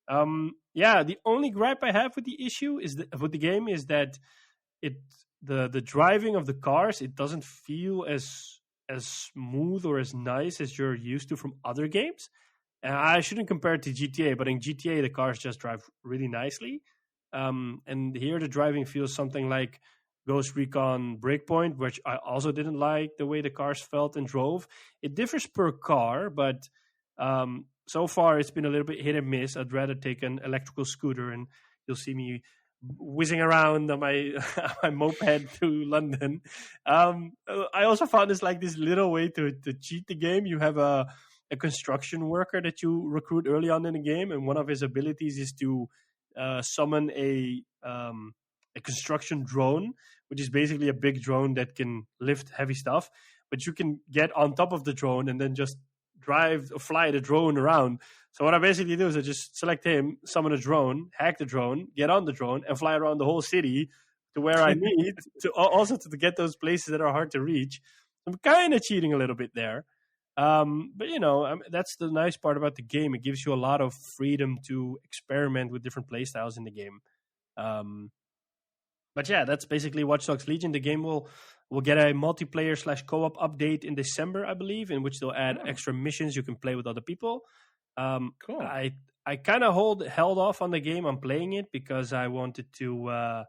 The only gripe I have with the game is that the driving of the cars, it doesn't feel as smooth or as nice as you're used to from other games. And I shouldn't compare it to GTA, but in GTA the cars just drive really nicely. And here the driving feels something like Ghost Recon Breakpoint, which I also didn't like the way the cars felt and drove. It differs per car, but so far it's been a little bit hit and miss. I'd rather take an electrical scooter, and you'll see me whizzing around on my my moped to London. I also found this like this little way to cheat the game. You have a construction worker that you recruit early on in the game, and one of his abilities is to summon a construction drone, which is basically a big drone that can lift heavy stuff. But you can get on top of the drone and then just drive or fly the drone around. So what I basically do is I just select him, summon a drone, hack the drone, get on the drone, and fly around the whole city to where I need to also to get those places that are hard to reach. I'm kind of cheating a little bit there. But that's the nice part about the game. It gives you a lot of freedom to experiment with different playstyles in the game. But yeah, that's basically Watch Dogs Legion. The game will get a multiplayer / co-op update in December, I believe, in which they'll add extra missions you can play with other people. Cool. I kind of held off on the game on playing it because I wanted to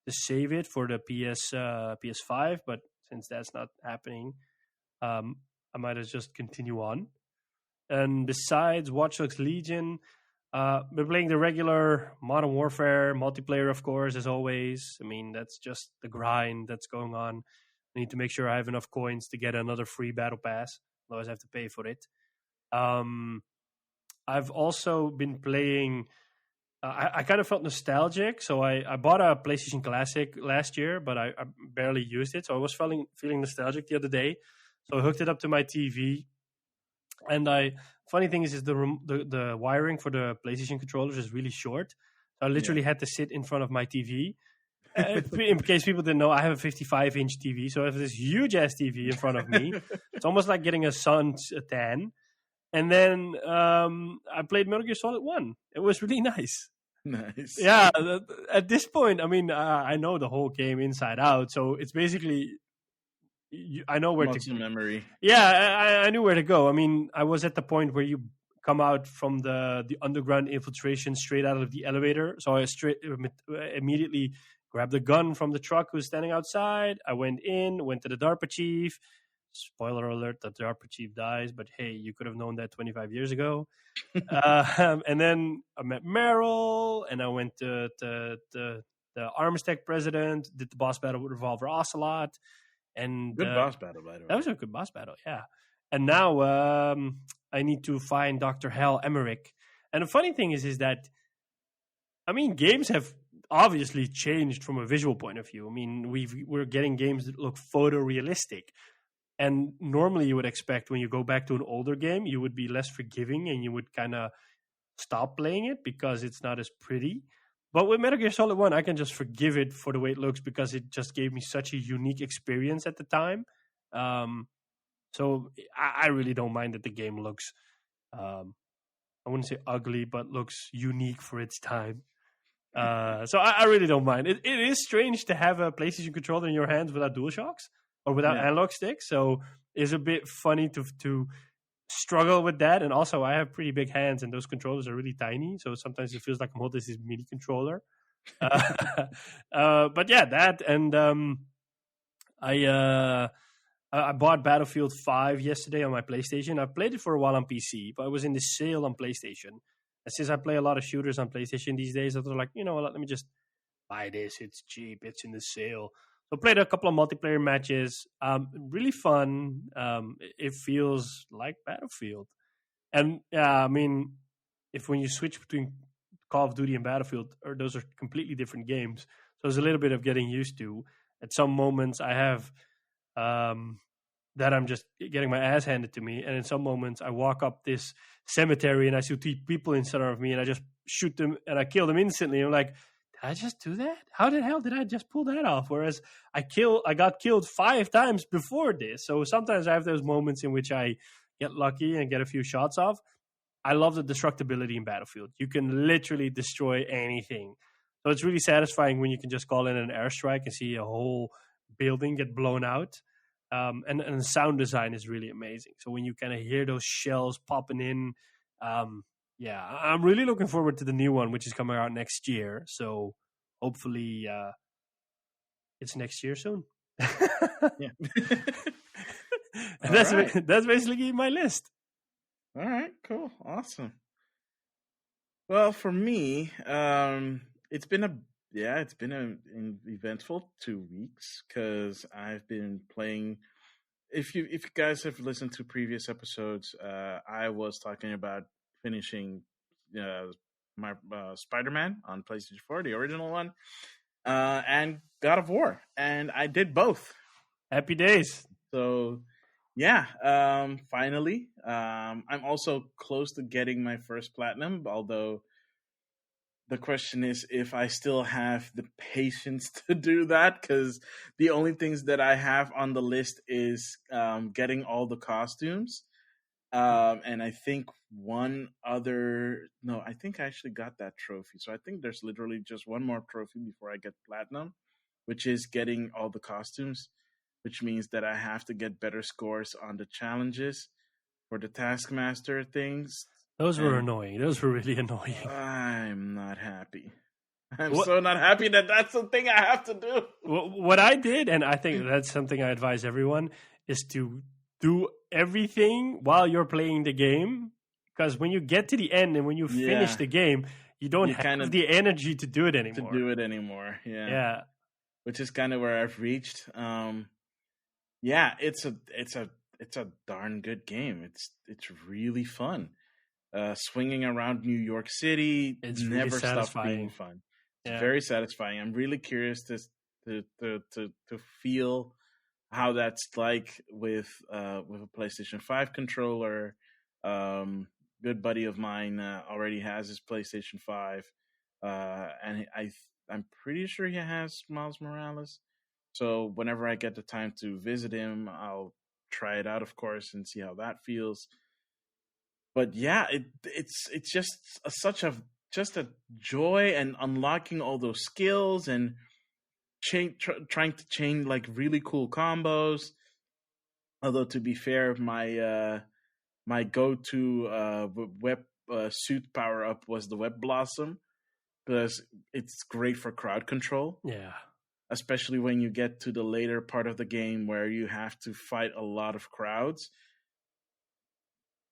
save it for the PS5, but since that's not happening, I might as just continue on. And besides Watch Dogs Legion, we're playing the regular Modern Warfare multiplayer, of course, as always. I mean, that's just the grind that's going on. I need to make sure I have enough coins to get another free battle pass. Otherwise, I have to pay for it. I've also been playing... I kind of felt nostalgic, so I bought a PlayStation Classic last year, but I barely used it. So I was feeling nostalgic the other day. So I hooked it up to my TV. And funny thing is the wiring for the PlayStation controllers is really short. So I literally had to sit in front of my TV. In case people didn't know, I have a 55-inch TV. So I have this huge-ass TV in front of me. It's almost like getting a sun's tan. And then I played Metal Gear Solid 1. It was really nice. Nice. Yeah, at this point, I mean, I know the whole game inside out. So it's basically... I know where Muscle memory. Yeah, I knew where to go. I mean, I was at the point where you come out from the underground infiltration straight out of the elevator. So I immediately grabbed the gun from the truck who was standing outside. I went to the DARPA chief. Spoiler alert, the DARPA chief dies. But hey, you could have known that 25 years ago. And then I met Meryl, and I went to the Armstech president, did the boss battle with Revolver Ocelot. And good boss battle, by the way. That was a good boss battle, yeah. And now I need to find Dr. Hal Emmerich. And the funny thing is that, I mean, games have obviously changed from a visual point of view. I mean, we're getting games that look photorealistic. And normally you would expect when you go back to an older game, you would be less forgiving and you would kind of stop playing it because it's not as pretty. But with Metal Gear Solid 1, I can just forgive it for the way it looks because it just gave me such a unique experience at the time. So I really don't mind that the game looks, I wouldn't say ugly, but looks unique for its time. So I really don't mind. It is strange to have a PlayStation controller in your hands without DualShocks or without analog sticks. So it's a bit funny to struggle with that. And also I have pretty big hands and those controllers are really tiny, so sometimes it feels like I'm holding this mini controller. But yeah, that, and I bought Battlefield 5 yesterday on my PlayStation. I played it for a while on PC, but I was in the sale on PlayStation. And since I play a lot of shooters on PlayStation these days, I was like, you know what, let me just buy this. It's cheap. It's in the sale. So I played a couple of multiplayer matches. Really fun. It feels like Battlefield. And yeah, I mean, when you switch between Call of Duty and Battlefield, those are completely different games. So there's a little bit of getting used to. At some moments I have that I'm just getting my ass handed to me. And in some moments I walk up this cemetery and I see 2 people in front of me and I just shoot them and I kill them instantly. I'm like, did I just do that? How the hell did I just pull that off? Whereas I got killed 5 times before this. So sometimes I have those moments in which I get lucky and get a few shots off. I love the destructibility in Battlefield. You can literally destroy anything. So it's really satisfying when you can just call in an airstrike and see a whole building get blown out. And the sound design is really amazing. So when you kind of hear those shells popping in, yeah, I'm really looking forward to the new one, which is coming out next year. So hopefully it's next year soon. Yeah. That's basically my list. All right, cool, awesome. Well, for me, it's been an eventful 2 weeks because I've been playing. If you guys have listened to previous episodes, I was talking about finishing uh, my Spider-Man on PlayStation 4, the original one, and God of War, and I did both. Happy days. So yeah, finally, I'm also close to getting my first platinum, although the question is if I still have the patience to do that, because the only things that I have on the list is getting all the costumes. And I think one other, no, I think I actually got that trophy. So I think there's literally just one more trophy before I get platinum, which is getting all the costumes, which means that I have to get better scores on the challenges for the Taskmaster things. Those were And annoying. Those were really annoying. I'm not happy. I'm What, so not happy that that's the thing I have to do. what I did, and I think that's something I advise everyone, is to do everything while you're playing the game. Because when you get to the end and when you finish Yeah, the game, you don't you kind have of the energy to do it to anymore. do it anymore. Yeah, Yeah. which is kind of where I've reached. Yeah, it's a darn good game. It's really fun. Swinging around New York City It's really never stops being satisfying. fun. It's Yeah. very satisfying. I'm really curious to feel how that's like with a PlayStation 5 controller. Good buddy of mine already has his PlayStation 5, and I'm pretty sure he has Miles Morales. So whenever I get the time to visit him, I'll try it out, of course, and see how that feels. But yeah, it's just such a just a joy and unlocking all those skills and trying to chain like really cool combos. Although to be fair, my go to web suit power up was the Web Blossom because it's great for crowd control, Yeah. especially when you get to the later part of the game where you have to fight a lot of crowds.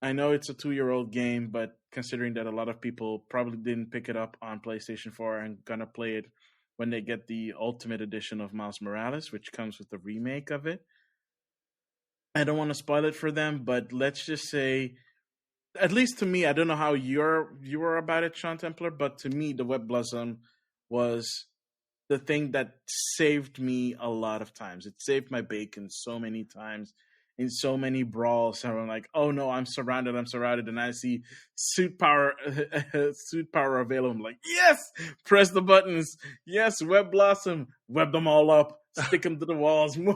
I know it's a 2-year-old game, but considering that a lot of people probably didn't pick it up on PlayStation 4 and gonna play it when they get the Ultimate Edition of Miles Morales, which comes with the remake of it. I don't want to spoil it for them, but let's just say, at least to me, I don't know how you were about it, Sean Templar, but to me, the Web Blossom was the thing that saved me a lot of times. It saved my bacon so many times in so many brawls. And I'm like, oh no, I'm surrounded, and I see suit power, suit power available. I'm like, yes, press the buttons, yes, Web Blossom, web them all up, stick them to the walls, and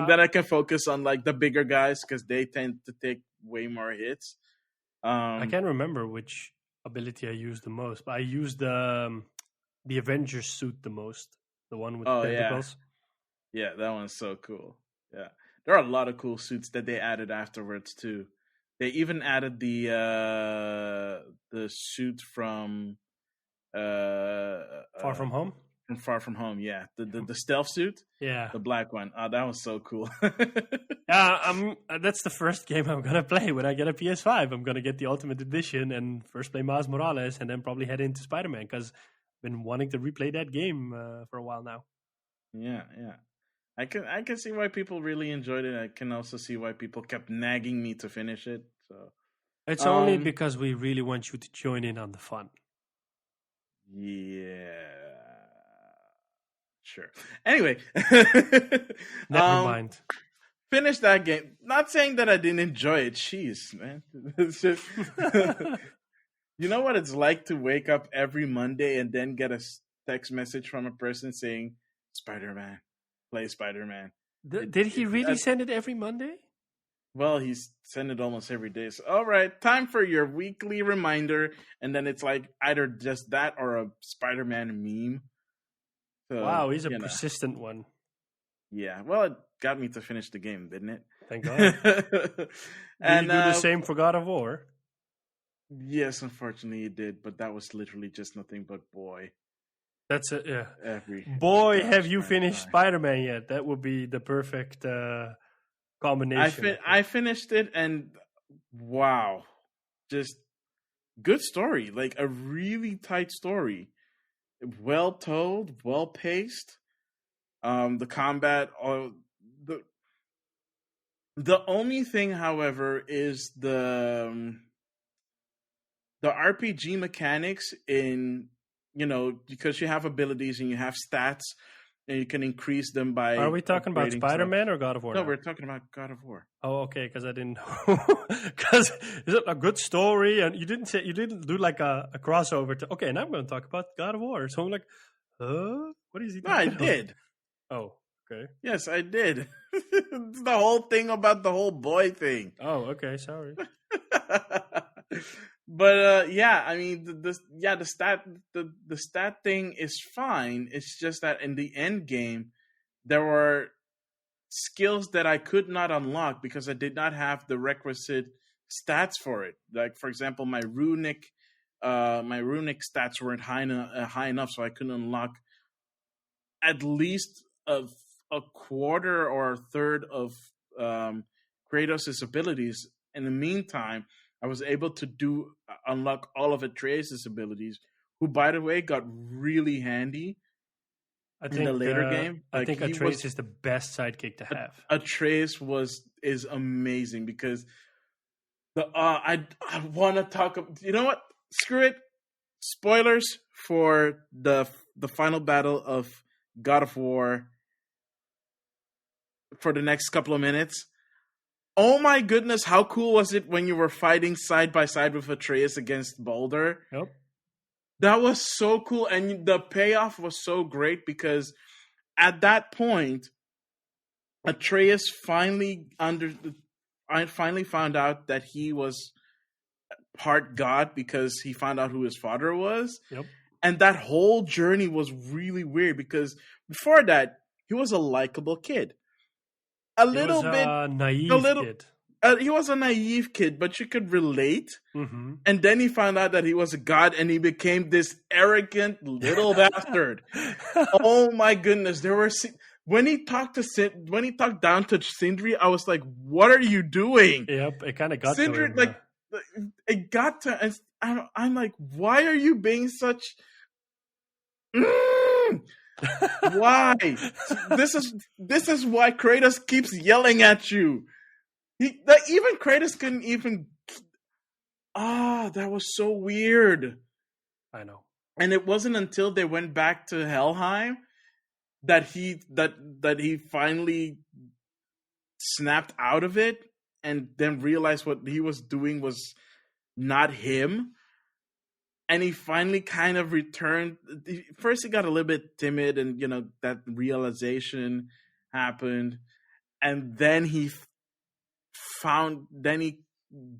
then I can focus on like the bigger guys because they tend to take way more hits. I can't remember which ability I used the most, but I used the Avengers suit the most, the one with Oh the yeah, tentacles. yeah, that one's so cool. Yeah, there are a lot of cool suits that they added afterwards too. They even added the suit from Far From Home. from Far From Home. Yeah, the stealth suit, Yeah. the black one. Oh, that was so cool. That's the first game I'm gonna play when I get a PS5. I'm gonna get the Ultimate Edition and first play Miles Morales, and then probably head into Spider-Man because I've been wanting to replay that game for a while now. Yeah, yeah. I can see why people really enjoyed it. I can also see why people kept nagging me to finish it. So It's only because we really want you to join in on the fun. yeah, sure. Anyway, Never mind. finish that game. Not saying that I didn't enjoy it. Jeez, man. It's just you know what it's like to wake up every Monday and then get a text message from a person saying Spider-Man, play Spider-Man. Did he really send it every Monday? Well, he's sent it almost every day. So, all right, time for your weekly reminder, and then it's like either just that or a Spider-Man meme. So, Wow, he's a persistent one. Yeah, well, it got me to finish the game, didn't it? Thank God. And Did you do the same for God of War? Yes, unfortunately, it did, but that was literally just nothing but boy. That's it. Yeah. Every Boy, gosh, have you my finished God. Spider-Man yet? That would be the perfect combination. I finished it, and wow, just good story. Like a really tight story, well told, well paced. The combat, the the only thing, however, is the RPG mechanics in, because you have abilities and you have stats and you can increase them by. Are we talking about upgrading Spider-Man stuff. or God of War? No, now? we're talking about God of War. Oh, okay, because I didn't know. Because is it a good story? And you didn't do like a crossover to. Okay, now I'm going to talk about God of War. So I'm like, what is he? No, I talking about? did. Oh, okay. Yes, I did. It's the whole thing about the whole boy thing. Oh, okay. Sorry. But yeah, I mean, the stat thing is fine. It's just that in the end game, there were skills that I could not unlock because I did not have the requisite stats for it. Like, for example, my runic stats weren't high enough, so I couldn't unlock at least a quarter or a third of Kratos' abilities. In the meantime, I was able to unlock all of Atreus' abilities, who, by the way, got really handy in the later game. I think Atreus is the best sidekick to have. Atreus is amazing because I want to talk. You know what? Screw it. Spoilers for the final battle of God of War for the next couple of minutes. Oh my goodness, how cool was it when you were fighting side by side with Atreus against Baldur? Yep. That was so cool, and the payoff was so great because at that point, Atreus finally found out that he was part god because he found out who his father was. Yep. And that whole journey was really weird because before that, he was a likable kid. A naive kid. He was a naive kid, but you could relate. Mm-hmm. And then he found out that he was a god, and he became this arrogant little bastard. Oh my goodness! When he talked down to Sindri, I was like, "What are you doing?" Yep, it kind of got Sindri, to him. It got to. And I'm like, "Why are you being such?" Why? This is why Kratos keeps yelling at you. Even Kratos couldn't even. That was so weird. I know. And it wasn't until they went back to Helheim that he finally snapped out of it and then realized what he was doing was not him. And he finally kind of returned. First, he got a little bit timid, and that realization happened, and then he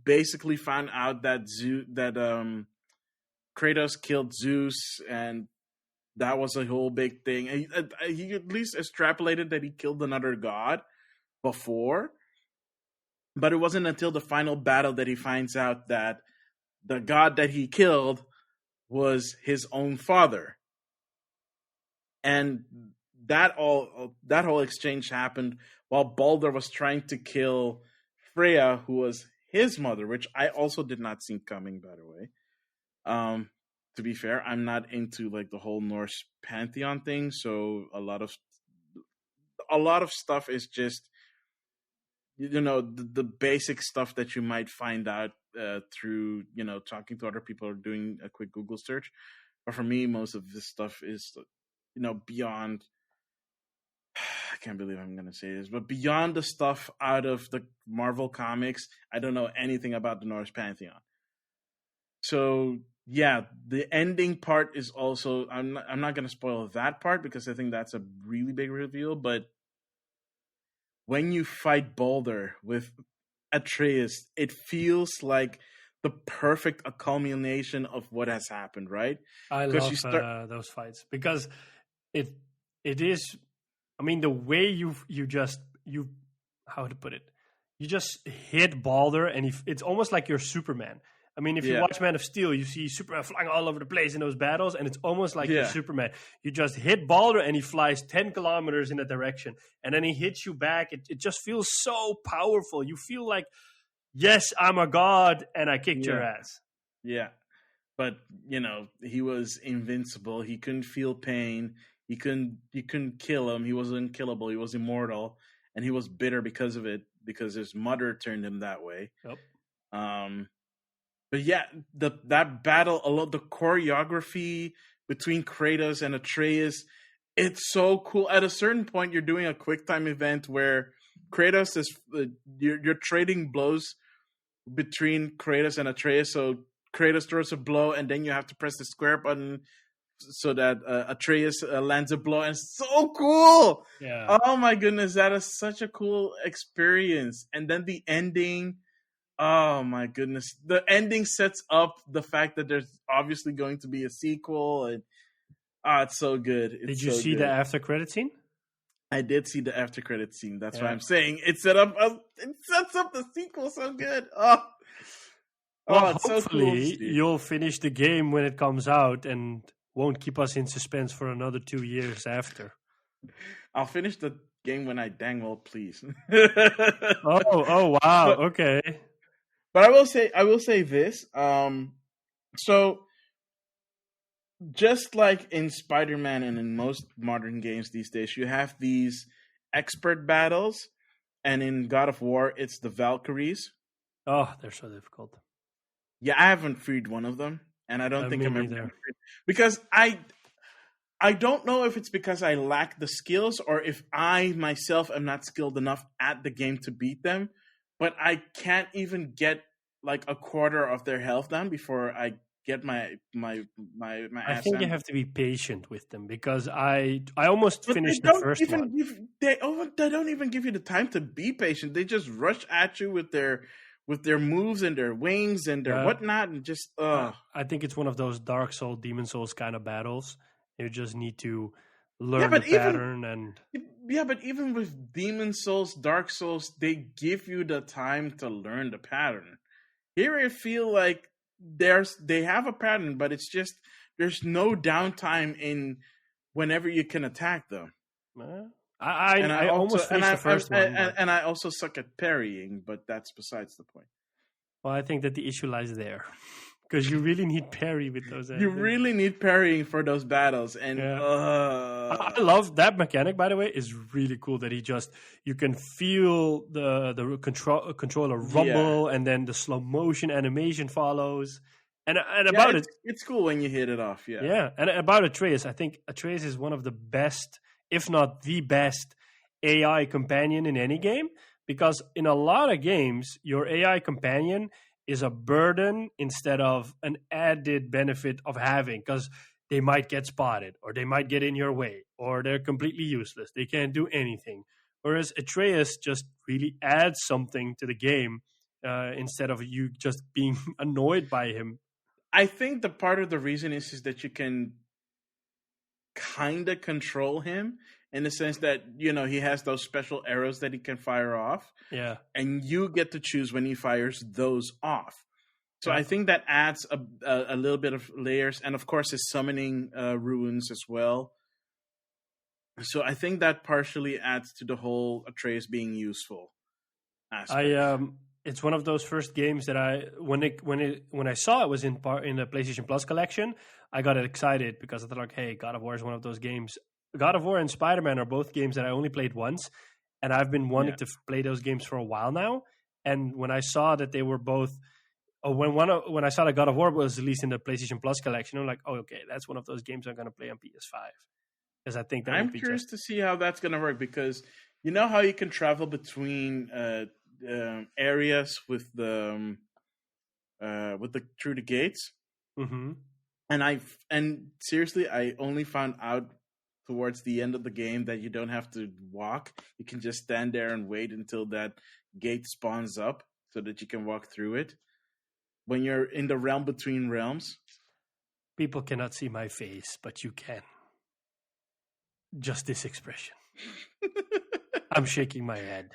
basically found out that Kratos killed Zeus, and that was a whole big thing. He at least extrapolated that he killed another god before, but it wasn't until the final battle that he finds out that the god that he killed was his own father. And that whole exchange happened while Baldur was trying to kill Freya, who was his mother, which I also did not see coming, by the way. To be fair, I'm not into like the whole Norse pantheon thing, so a lot of stuff is just the basic stuff that you might find out through talking to other people or doing a quick Google search. But for me, most of this stuff is beyond. I can't believe I'm going to say this, but beyond the stuff out of the Marvel comics, I don't know anything about the Norse pantheon. So yeah, the ending part is also. I'm not going to spoil that part because I think that's a really big reveal. But when you fight Baldur with Atreus, it feels like the perfect culmination of what has happened, right? I love those fights because it is. I mean, the way you how to put it, you just hit Baldur, and it's almost like you're Superman. I mean, if you Yeah. watch Man of Steel, you see Superman flying all over the place in those battles, and it's almost like you're Yeah. Superman. You just hit Balder, and he flies 10 kilometers in a direction, and then he hits you back. It just feels so powerful. You feel like, yes, I'm a god, and I kicked your Yeah. ass. Yeah. But, he was invincible. He couldn't feel pain. You couldn't kill him. He was unkillable. He was immortal. And he was bitter because of it, because his mother turned him that way. Yep. But yeah, that battle, the choreography between Kratos and Atreus, it's so cool. At a certain point, you're doing a quick time event where Kratos is you're trading blows between Kratos and Atreus. So Kratos throws a blow, and then you have to press the square button so that Atreus lands a blow. And it's so cool. Yeah. Oh my goodness, that is such a cool experience. And then the ending. Oh my goodness. The ending sets up the fact that there's obviously going to be a sequel, and it's so good. Did you see the after credit scene? I did see the after credit scene. That's why I'm saying it sets up the sequel so good. Well, it's hopefully so cool, you'll finish the game when it comes out and won't keep us in suspense for another 2 years after. I'll finish the game when I dang well please. Oh wow, okay. But I will say this. So just like in Spider-Man and in most modern games these days, you have these expert battles, and in God of War, it's the Valkyries. Oh, they're so difficult. Yeah, I haven't freed one of them, and I don't think I'm ever neither. gonna free, because I don't know if it's because I lack the skills or if I myself am not skilled enough at the game to beat them, but I can't even get like a quarter of their health down before I get my ass. I think you have to be patient with them, because I almost But finished the first one. They don't even give you the time to be patient. They just rush at you with their moves and their wings and their whatnot, and just I think it's one of those Dark Souls, Demon Souls kind of battles. You just need to learn the pattern. But even with Demon Souls, Dark Souls, they give you the time to learn the pattern. Here I feel like they have a pattern, but it's just there's no downtime in whenever you can attack them. I almost finished the first one. And I also suck at parrying, but that's besides the point. Well, I think that the issue lies there, because you really need parry with those. You really need parrying for those battles, and I love that mechanic. By the way, is really cool that you can feel the controller rumble, and then the slow motion animation follows. And about it's cool when you hit it off. Yeah. And about Atreus, I think Atreus is one of the best, if not the best, AI companion in any game. Because in a lot of games, your AI companion is a burden instead of an added benefit of having, because they might get spotted, or they might get in your way, or they're completely useless. They can't do anything. Whereas Atreus just really adds something to the game instead of you just being annoyed by him. I think the part of the reason is that you can kind of control him, in the sense that, he has those special arrows that he can fire off. Yeah. And you get to choose when he fires those off. So I think that adds a little bit of layers. And of course, his summoning runes as well. So I think that partially adds to the whole Atreus being useful aspect. It's one of those first games that when I saw it was in the PlayStation Plus collection, I got excited, because I thought, like, hey, God of War is one of those games. God of War and Spider-Man are both games that I only played once, and I've been wanting to play those games for a while now. And when I saw that they were both, when I saw that God of War was released in the PlayStation Plus collection, I'm like, oh, okay, that's one of those games I'm going to play on PS5, because I think that I'm curious to see how that's going to work, because you know how you can travel between areas with the through the gates. Mm-hmm. And seriously, I only found out towards the end of the game that you don't have to walk. You can just stand there and wait until that gate spawns up so that you can walk through it. When you're in the realm between realms. People cannot see my face, but you can. Just this expression. I'm shaking my head.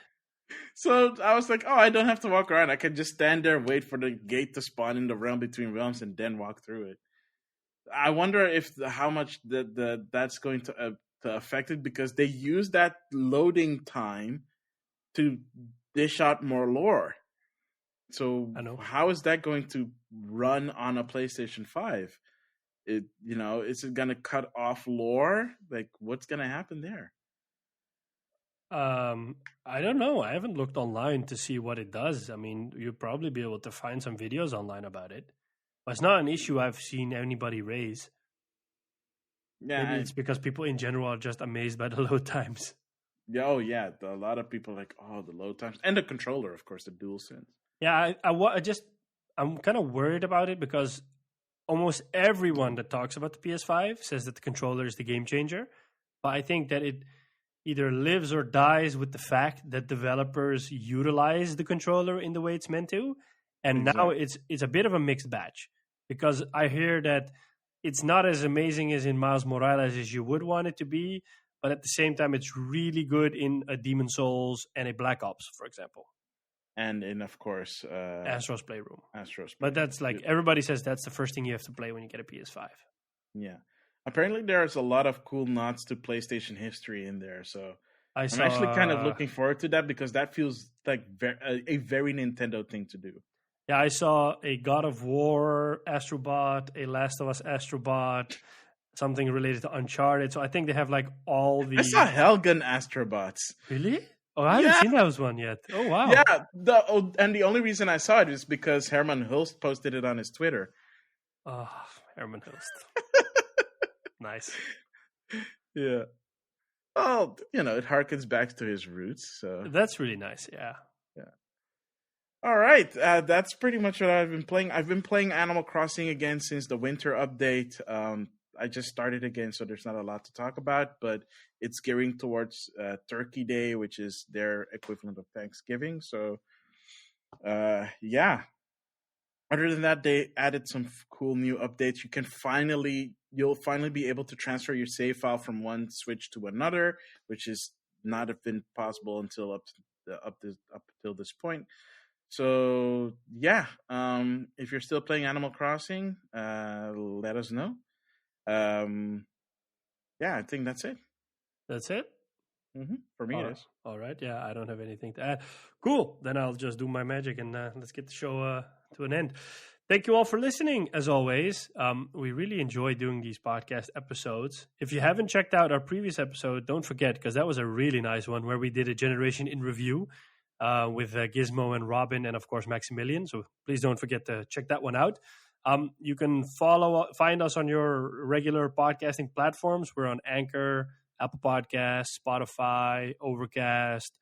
So I was like, oh, I don't have to walk around. I can just stand there and wait for the gate to spawn in the realm between realms and then walk through it. I wonder if how much that's going to affect it, because they use that loading time to dish out more lore. So I know. how is that going to run on a PlayStation 5? Is it going to cut off lore? Like, what's going to happen there? I don't know. I haven't looked online to see what it does. I mean, you'll probably be able to find some videos online about it. But it's not an issue I've seen anybody raise. Yeah, Maybe it's because people in general are just amazed by the load times. yeah. A lot of people are like, oh, the load times and the controller, of course, the DualSense. Yeah, I'm kind of worried about it because almost everyone that talks about the PS5 says that the controller is the game changer. But I think that it either lives or dies with the fact that developers utilize the controller in the way it's meant to. And now it's a bit of a mixed batch, because I hear that it's not as amazing as in Miles Morales as you would want it to be, but at the same time, it's really good in a Demon Souls and a Black Ops, for example. And in, of course, Astro's Playroom. But that's like, everybody says that's the first thing you have to play when you get a PS5. Yeah. Apparently, there's a lot of cool nods to PlayStation history in there. So I'm actually kind of looking forward to that, because that feels like a very Nintendo thing to do. Yeah, I saw a God of War Astrobot, a Last of Us Astrobot, something related to Uncharted. So I think they have like all the... I saw Helgen Astrobots. Really? Oh, I haven't seen that one yet. Oh, wow. Yeah, and the only reason I saw it is because Herman Hulst posted it on his Twitter. Oh, Herman Hulst. Nice. Yeah. Well, it harkens back to his roots. So that's really nice. Yeah. All right, that's pretty much what I've been playing. I've been playing Animal Crossing again since the winter update. I just started again, so there's not a lot to talk about, but it's gearing towards Turkey Day, which is their equivalent of Thanksgiving. So, yeah. Other than that, they added some cool new updates. You'll finally be able to transfer your save file from one Switch to another, which is not have been possible until up till this point. So yeah, if you're still playing Animal Crossing, let us know. Yeah, I think that's it. That's it? Mm-hmm. For me, it is. All right. Yeah, I don't have anything to add. Cool. Then I'll just do my magic and let's get the show to an end. Thank you all for listening, as always. We really enjoy doing these podcast episodes. If you haven't checked out our previous episode, don't forget, because that was a really nice one where we did a generation in review with Gizmo and Robin and, of course, Maximilian. So please don't forget to check that one out. You can find us on your regular podcasting platforms. We're on Anchor, Apple Podcasts, Spotify, Overcast,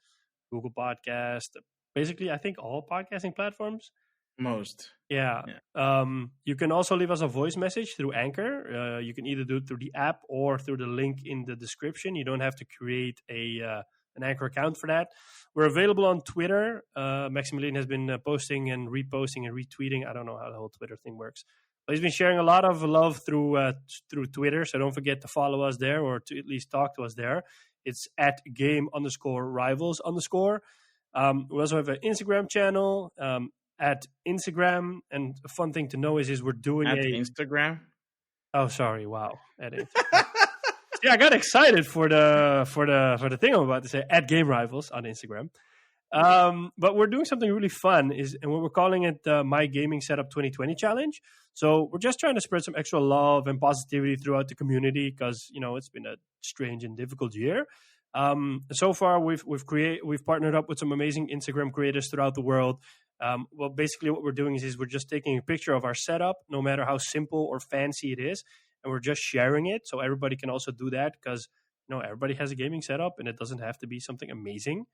Google Podcast. Basically, I think all podcasting platforms. Most. Yeah. You can also leave us a voice message through Anchor. You can either do it through the app or through the link in the description. You don't have to create an Anchor account for that. We're available on Twitter. Maximilian has been posting and reposting and retweeting. I don't know how the whole Twitter thing works, but he's been sharing a lot of love through Twitter. So don't forget to follow us there, or to at least talk to us there. It's at @game_rivals_. We also have an Instagram channel at Instagram. And a fun thing to know is we're doing at Instagram. Oh, sorry. Wow. At Instagram. Yeah, I got excited for the thing I'm about to say, at Game Rivals on Instagram. But we're doing something really fun, and we're calling it My Gaming Setup 2020 Challenge. So we're just trying to spread some extra love and positivity throughout the community, because it's been a strange and difficult year. So far, we've partnered up with some amazing Instagram creators throughout the world. Well, basically what we're doing is we're just taking a picture of our setup, no matter how simple or fancy it is, and we're just sharing it, so everybody can also do that, because everybody has a gaming setup and it doesn't have to be something amazing.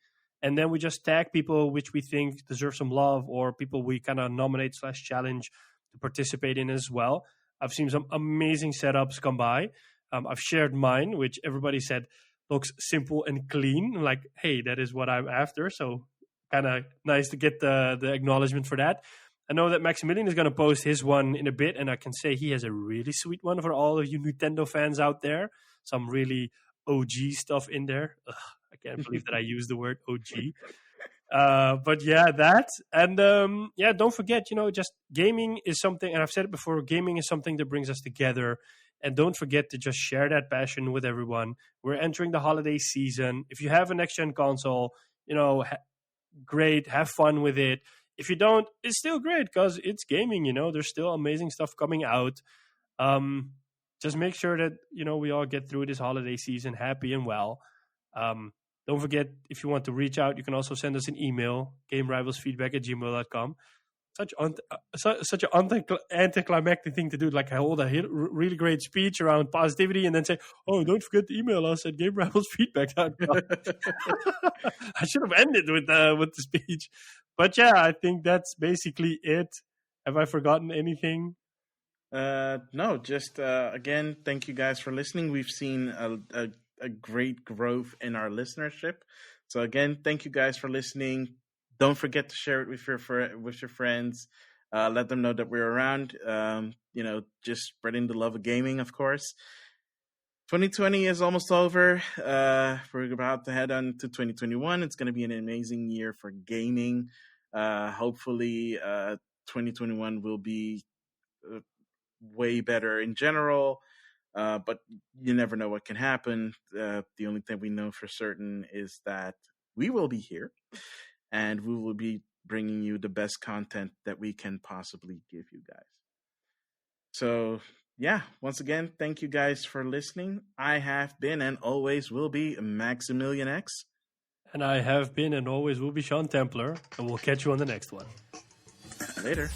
And then we just tag people which we think deserve some love, or people we kind of nominate/challenge to participate in as well. I've seen some amazing setups come by. I've shared mine, which everybody said looks simple and clean. I'm like, hey, that is what I'm after. So kind of nice to get the acknowledgement for that. I know that Maximilian is going to post his one in a bit, and I can say he has a really sweet one for all of you Nintendo fans out there. Some really OG stuff in there. Ugh, I can't believe that I used the word OG. But yeah, that. And yeah, don't forget, just gaming is something, and I've said it before, gaming is something that brings us together. And don't forget to just share that passion with everyone. We're entering the holiday season. If you have a next gen console, great, have fun with it. If you don't, it's still great because it's gaming. There's still amazing stuff coming out. Just make sure that we all get through this holiday season happy and well. Don't forget, if you want to reach out, you can also send us an email, gamerivalsfeedback@gmail.com. Such an anticlimactic thing to do, like hold a really great speech around positivity and then say, oh, don't forget to email us at gamerivalsfeedback.com. I should have ended with the speech. But yeah, I think that's basically it. Have I forgotten anything? No, just again, thank you guys for listening. We've seen a great growth in our listenership. So again, thank you guys for listening. Don't forget to share it with your friends. Let them know that we're around. Just spreading the love of gaming, of course. 2020 is almost over. We're about to head on to 2021. It's going to be an amazing year for gaming. Hopefully, 2021 will be way better in general. But you never know what can happen. The only thing we know for certain is that we will be here. And we will be bringing you the best content that we can possibly give you guys. So, yeah, once again, thank you guys for listening. I have been and always will be Maximilian X. And I have been and always will be Sean Templar. And we'll catch you on the next one. Later.